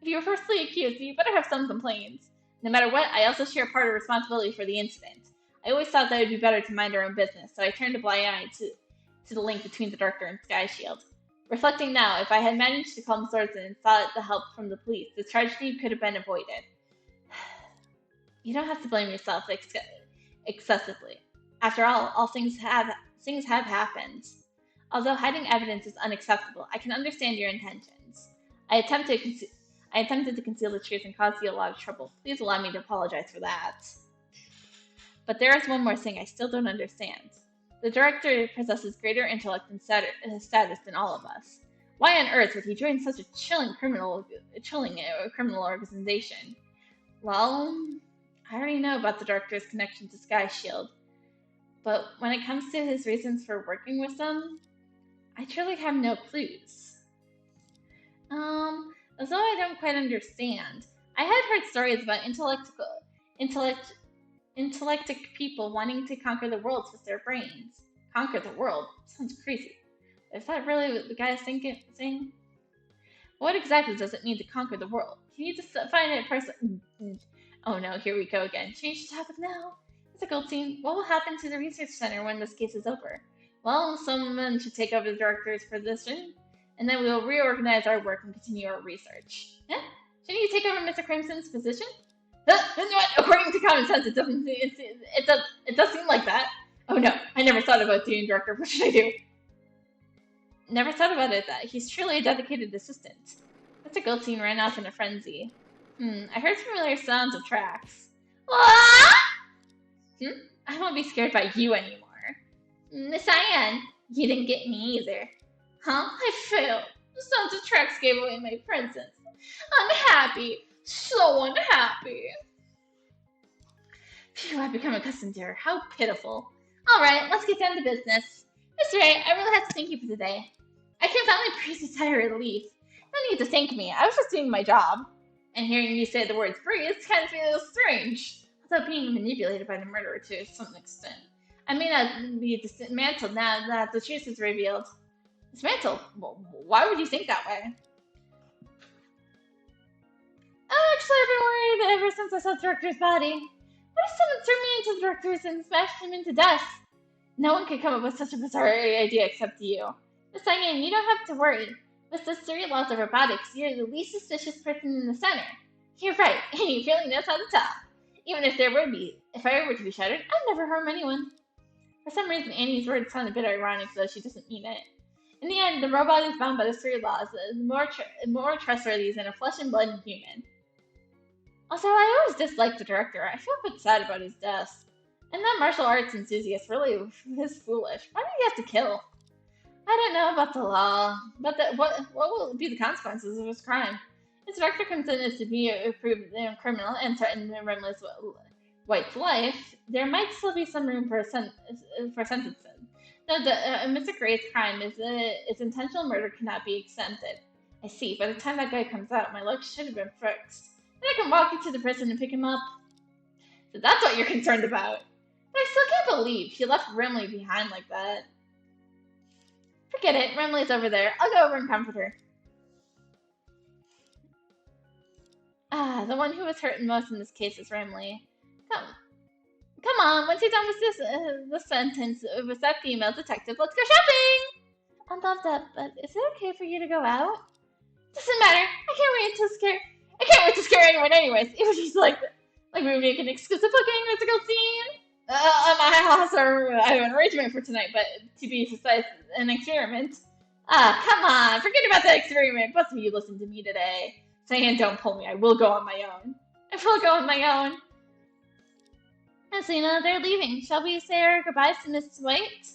If you were falsely accused, you better have some complaints. No matter what, I also share part of responsibility for the incident. I always thought that it would be better to mind our own business, so I turned a blind eye to the link between the Director and Sky Shield. Reflecting now, if I had managed to calm Swordsman and sought the help from the police, this tragedy could have been avoided. You don't have to blame yourself excessively. After all things have happened. Although hiding evidence is unacceptable, I can understand your intentions. I attempted to conceal the truth and cause you a lot of trouble. Please allow me to apologize for that. But there is one more thing I still don't understand. The Director possesses greater intellect and status than all of us. Why on earth would he join such a chilling criminal organization? Well, I already know about the Director's connection to Sky Shield. But when it comes to his reasons for working with them, I truly have no clues. Although I don't quite understand. I had heard stories about intellectic people wanting to conquer the world with their brains. Conquer the world? Sounds crazy. Is that really what the guy is saying? What exactly does it mean to conquer the world? You need to find a person. Oh no, here we go again. Change the topic now. Mr. Goldstein, what will happen to the research center when this case is over? Well, someone should take over the director's position, and then we will reorganize our work and continue our research. Yeah? Shouldn't you take over Mr. Crimson's position? According to common sense, it does seem like that. Oh no, I never thought about being director. What should I do? Never thought about it that he's truly a dedicated assistant. Mr. Goldstein ran off in a frenzy. I heard familiar sounds of tracks. What? I won't be scared by you anymore. Miss Diane, you didn't get me either. Huh? I failed. The sounds of tracks gave away my presence. Unhappy. So unhappy. Phew, I've become accustomed to her. How pitiful. Alright, let's get down to business. Mr. A, I really have to thank you for today. I can finally breathe a sigh of relief. No need to thank me. I was just doing my job. And hearing you say the words breathe kind of feels strange. Without being manipulated by the murderer to some extent. I may not be dismantled now that the truth is revealed. Dismantled? Well, why would you think that way? Actually, I've been worried ever since I saw the director's body. What if someone threw me into the director's and smashed him into death? No one could come up with such a bizarre idea except you. Miss Diane, you don't have to worry. With the 3 laws of robotics, you're the least suspicious person in the center. You're right, and you really knows how to talk. Even if I were to be shattered, I'd never harm anyone. For some reason, Annie's words sound a bit ironic, though she doesn't mean it. In the end, the robot is bound by the 3 laws, more trustworthy than a flesh and blood human. Also, I always disliked the director. I feel a bit sad about his death. And that martial arts enthusiast really is foolish. Why did he have to kill? I don't know about the law, but what will be the consequences of his crime? His director considers to be a proved criminal and threatened Remley's wife's life. There might still be some room for sentencing. Though Mr. Gray's crime is intentional murder cannot be exempted. I see. By the time that guy comes out, my luck should have been fixed. Then I can walk into the prison and pick him up. So that's what you're concerned about. But I still can't believe he left Remley behind like that. Forget it. Remley's over there. I'll go over and comfort her. The one who was hurt most in this case is Remley. Come on. Once you're done with this sentence with that female detective, let's go shopping! I love that, but is it okay for you to go out? Doesn't matter. I can't wait to scare anyone anyways. It was just like we were making an exclusive booking, Mr. Goldstein. I'm I have an arrangement for tonight, but to be precise, an experiment. Ah, come on, forget about the experiment. Both of you listen to me today. Cyan, don't pull me. I will go on my own. I will go on my own. Selena, they're leaving. Shall we say our goodbyes to Miss White?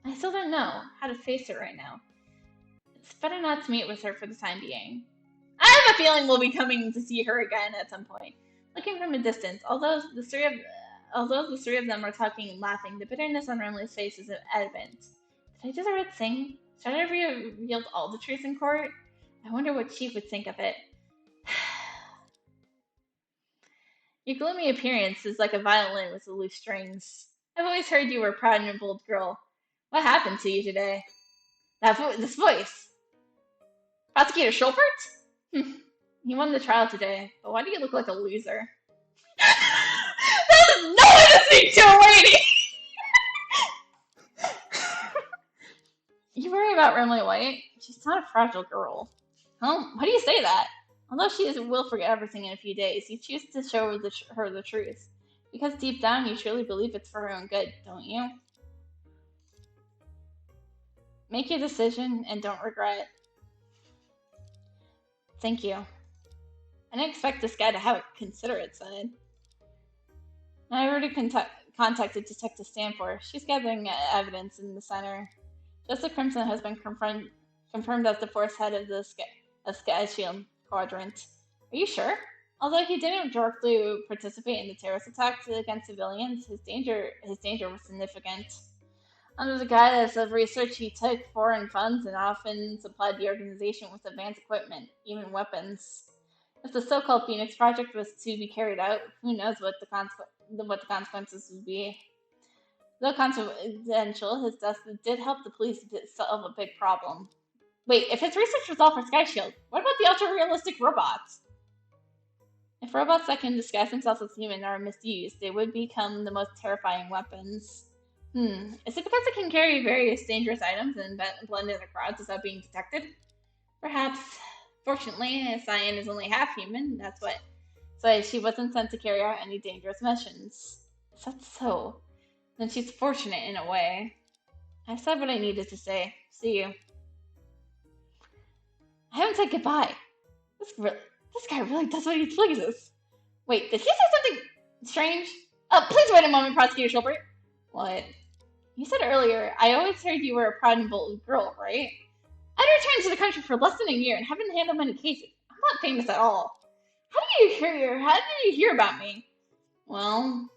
I still don't know how to face her right now. It's better not to meet with her for the time being. I have a feeling we'll be coming to see her again at some point. Looking from a distance, although the three of them are talking and laughing, the bitterness on Renly's face is evident. Did I just hear it sing? Should I have revealed all the truth in court? I wonder what Chief would think of it. Your gloomy appearance is like a violin with loose strings. I've always heard you were a proud and bold girl. What happened to you today? This voice. Prosecutor Schulbert? He won the trial today, but why do you look like a loser? That is no way to speak to a lady! You worry about Renly White? She's not a fragile girl. Well, why do you say that? Although she will forget everything in a few days, you choose to show her the truth. Because deep down you truly believe it's for her own good, don't you? Make your decision and don't regret. Thank you. I didn't expect this guy to have a considerate side. I already contacted Detective Stanford. She's gathering evidence in the center. Joseph Crimson has been confirmed as the fourth head of the Sky Shield Quadrant. Are you sure? Although he didn't directly participate in the terrorist attacks against civilians, his danger was significant. Under the guise of research, he took foreign funds and often supplied the organization with advanced equipment, even weapons. If the so-called Phoenix Project was to be carried out, who knows what the consequences would be. Though confidential, his death did help the police solve a big problem. Wait, if his research was all for Sky Shield, what about the ultra-realistic robots? If robots that can disguise themselves as human are misused, they would become the most terrifying weapons. Is it because it can carry various dangerous items and blend in the crowds without being detected? Perhaps. Fortunately, Cyan is only half human, so she wasn't sent to carry out any dangerous missions. Is that so? Then she's fortunate in a way. I said what I needed to say. See you. I haven't said goodbye. This guy really does what he pleases. Wait, did he say something strange? Please wait a moment, Prosecutor Schulbert. What? You said earlier, I always heard you were a proud and bold girl, right? I returned to the country for less than a year and haven't handled many cases. I'm not famous at all. How did you hear about me? Well,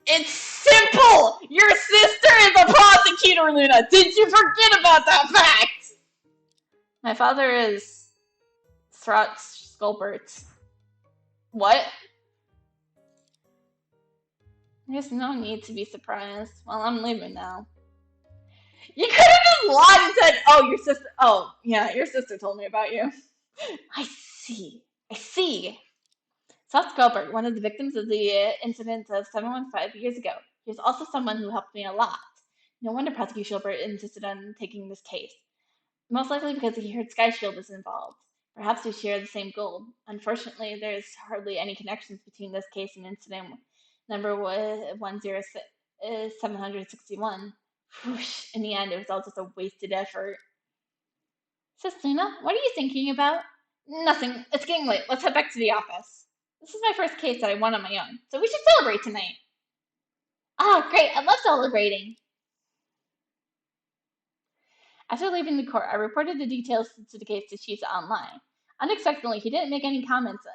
it's simple! Your sister is a prosecutor, Luna! Did you forget about that fact? My father is Throat Sculbert. What? There's no need to be surprised. Well, I'm leaving now. You could have just lied and said, oh, your sister. Oh, yeah, your sister told me about you. I see. South Gilbert, one of the victims of the incident of 715 years ago. He was also someone who helped me a lot. No wonder Prosecutor Gilbert insisted on taking this case. Most likely because he heard Sky Shield was involved. Perhaps we share the same goal. Unfortunately, there's hardly any connections between this case and incident number 761. Whoosh, in the end, it was all just a wasted effort. Sis Luna, what are you thinking about? Nothing. It's getting late. Let's head back to the office. This is my first case that I won on my own, so we should celebrate tonight. Ah, great. I love celebrating. After leaving the court, I reported the details to the case to Chief online. Unexpectedly, he didn't make any comments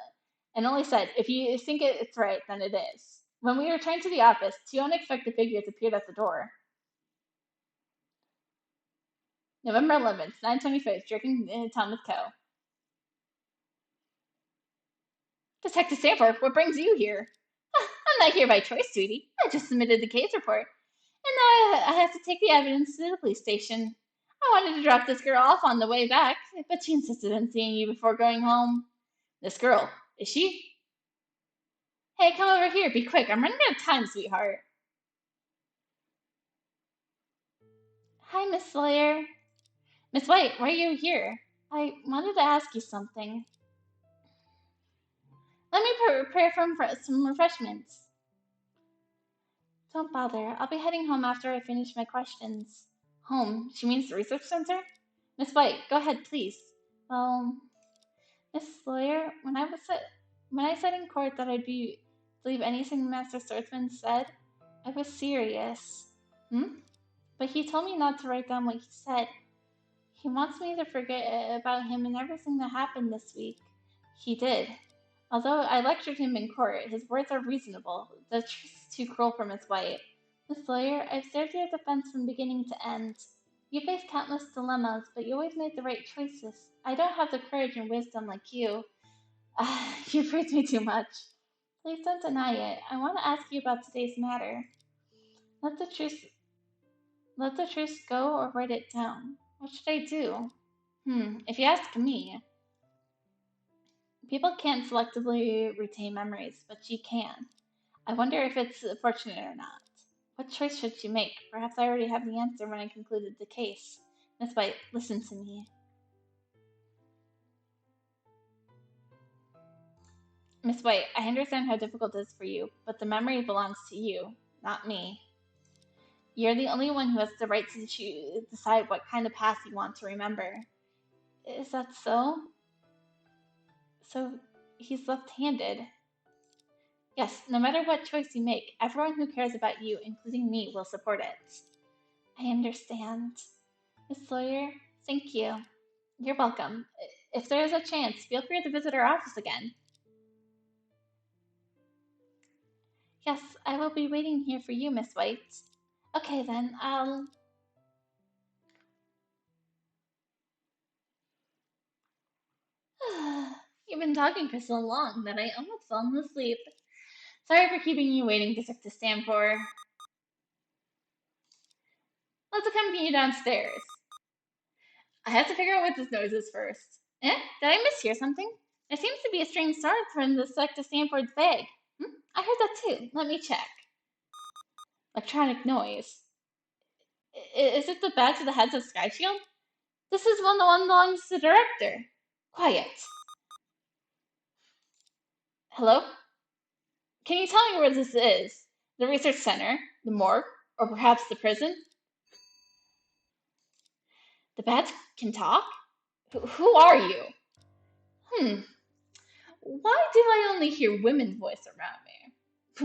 and only said, if you think it's right, then it is. When we returned to the office, two unexpected figures appeared at the door. November 11th, 9:25, drinking Thomas Co. Detective Stanford, what brings you here? I'm not here by choice, sweetie. I just submitted the case report. And now I have to take the evidence to the police station. I wanted to drop this girl off on the way back, but she insisted on seeing you before going home. This girl, is she? Hey, come over here. Be quick. I'm running out of time, sweetheart. Hi, Miss Slayer. Miss White, why are you here? I wanted to ask you something. Let me prepare some refreshments. Don't bother. I'll be heading home after I finish my questions. Home? She means the research center? Miss White, go ahead, please. Well, Miss Lawyer, when I said in court that believe anything Master Swordsman said, I was serious. Hmm? But he told me not to write down what he said. He wants me to forget about him and everything that happened this week. He did. Although I lectured him in court, his words are reasonable. The truth is too cruel for Miss White. Miss Lawyer, I've served your defense from beginning to end. You faced countless dilemmas, but you always made the right choices. I don't have the courage and wisdom like you. You praise me too much. Please don't deny it. I want to ask you about today's matter. Let the truth let the truth go or write it down. What should I do? If you ask me, people can't selectively retain memories, but she can. I wonder if it's fortunate or not. What choice should she make? Perhaps I already have the answer when I concluded the case. Miss White, listen to me. Miss White, I understand how difficult it is for you, but the memory belongs to you, not me. You're the only one who has the right to decide what kind of past you want to remember. Is that so? So he's left-handed. Yes, no matter what choice you make, everyone who cares about you, including me, will support it. I understand. Miss Sawyer, thank you. You're welcome. If there is a chance, feel free to visit our office again. Yes, I will be waiting here for you, Miss White. Okay then, You've been talking for so long that I almost fell asleep. Sorry for keeping you waiting, Detective Stanford. Let's accompany you downstairs. I have to figure out what this noise is first. Did I mishear something? There seems to be a strange sound from the Detective Stanford's bag. I heard that too. Let me check. Electronic noise. Is it the badge of the heads of Sky Shield? This is one that belongs to the director. Quiet. Hello? Can you tell me where this is? The research center, the morgue, or perhaps the prison? The bats can talk? Who are you? Why do I only hear women's voice around me?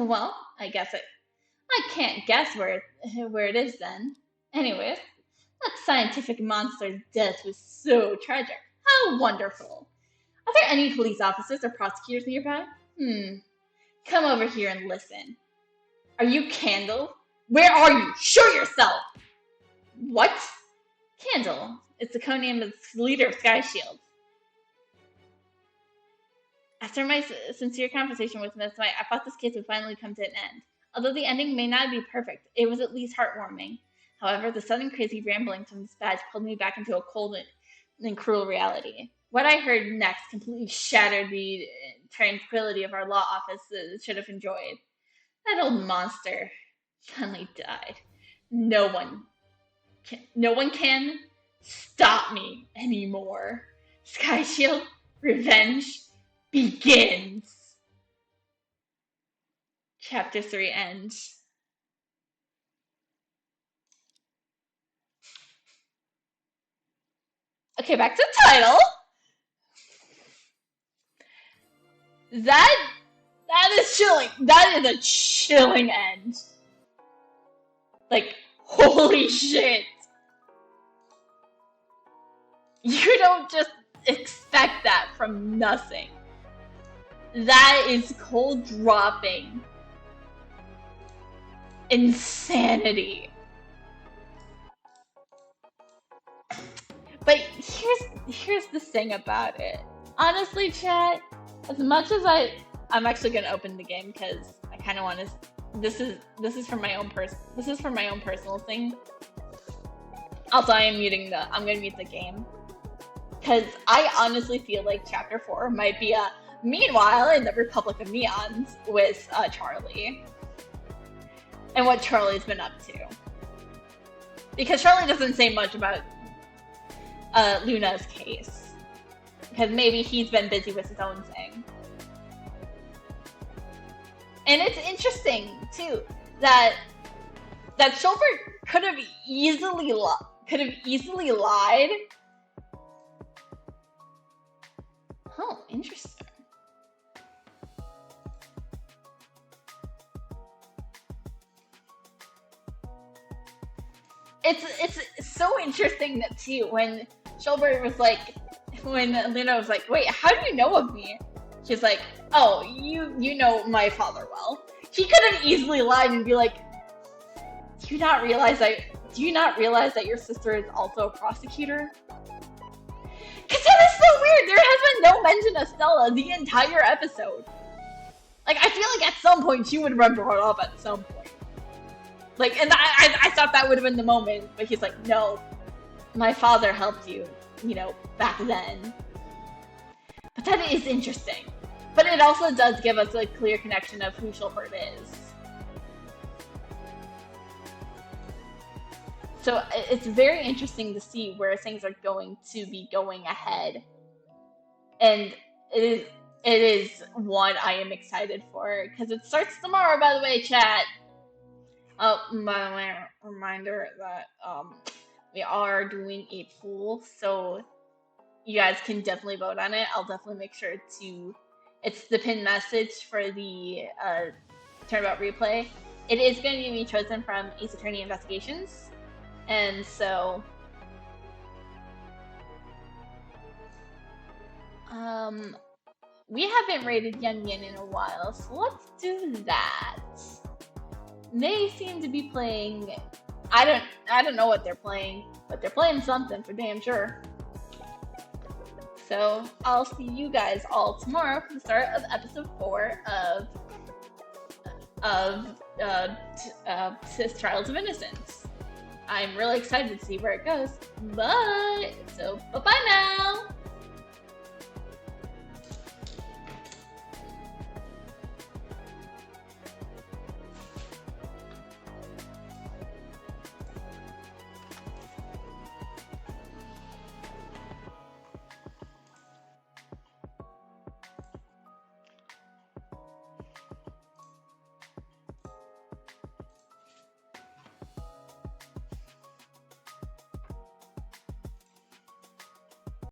Well, I can't guess where it is then. Anyways, that scientific monster's death was so tragic. How wonderful. Are there any police officers or prosecutors nearby? Come over here and listen. Are you Candle? Where are you? Show yourself! What? Candle. It's the codename of the leader of Sky Shield. After my sincere conversation with Miss White, I thought this case would finally come to an end. Although the ending may not be perfect, it was at least heartwarming. However, the sudden crazy ramblings from this badge pulled me back into a cold and cruel reality. What I heard next completely shattered the tranquility of our law office that should have enjoyed. That old monster finally died. No one can stop me anymore. Sky Shield, revenge begins. Chapter 3 ends. Okay, back to the title. That is chilling. That is a chilling end. Like, holy shit. You don't just expect that from nothing. That is cold dropping insanity. But here's the thing about it. Honestly, chat, as much as I'm actually gonna open the game because I kind of want to. This is for my own personal thing. Also, I'm gonna mute the game because I honestly feel like Chapter 4 might be a Meanwhile in the Republic of Neons with Charlie and what Charlie's been up to. Because Charlie doesn't say much about Luna's case. Because maybe he's been busy with his own thing. And it's interesting, too, that that Schulberg could have easily lied. Oh, interesting. It's so interesting that too when Schulberg was like, when Lena was like, wait, how do you know of me? She's like, oh, you know my father well. She could have easily lied and be like, do you not realize that your sister is also a prosecutor? Cause that is so weird. There has been no mention of Stella the entire episode. Like, I feel like at some point she would have been brought up at some point. Like, and I thought that would have been the moment, but he's like, no, my father helped you, back then. But that is interesting. But it also does give us a clear connection of who Schulberg is. So it's very interesting to see where things are going to be going ahead. And it is one I am excited for, because it starts tomorrow, by the way, chat. Oh, by the way, reminder that we are doing a poll, so you guys can definitely vote on it. I'll definitely make sure to... It's the pinned message for the Turnabout replay. It is going to be chosen from Ace Attorney Investigations, and so... we haven't rated Yen Yen in a while, so let's do that. They seem to be playing... I don't know what they're playing, but they're playing something for damn sure. So I'll see you guys all tomorrow for the start of episode 4 of Trials of Innocence. I'm really excited to see where it goes. So bye-bye now!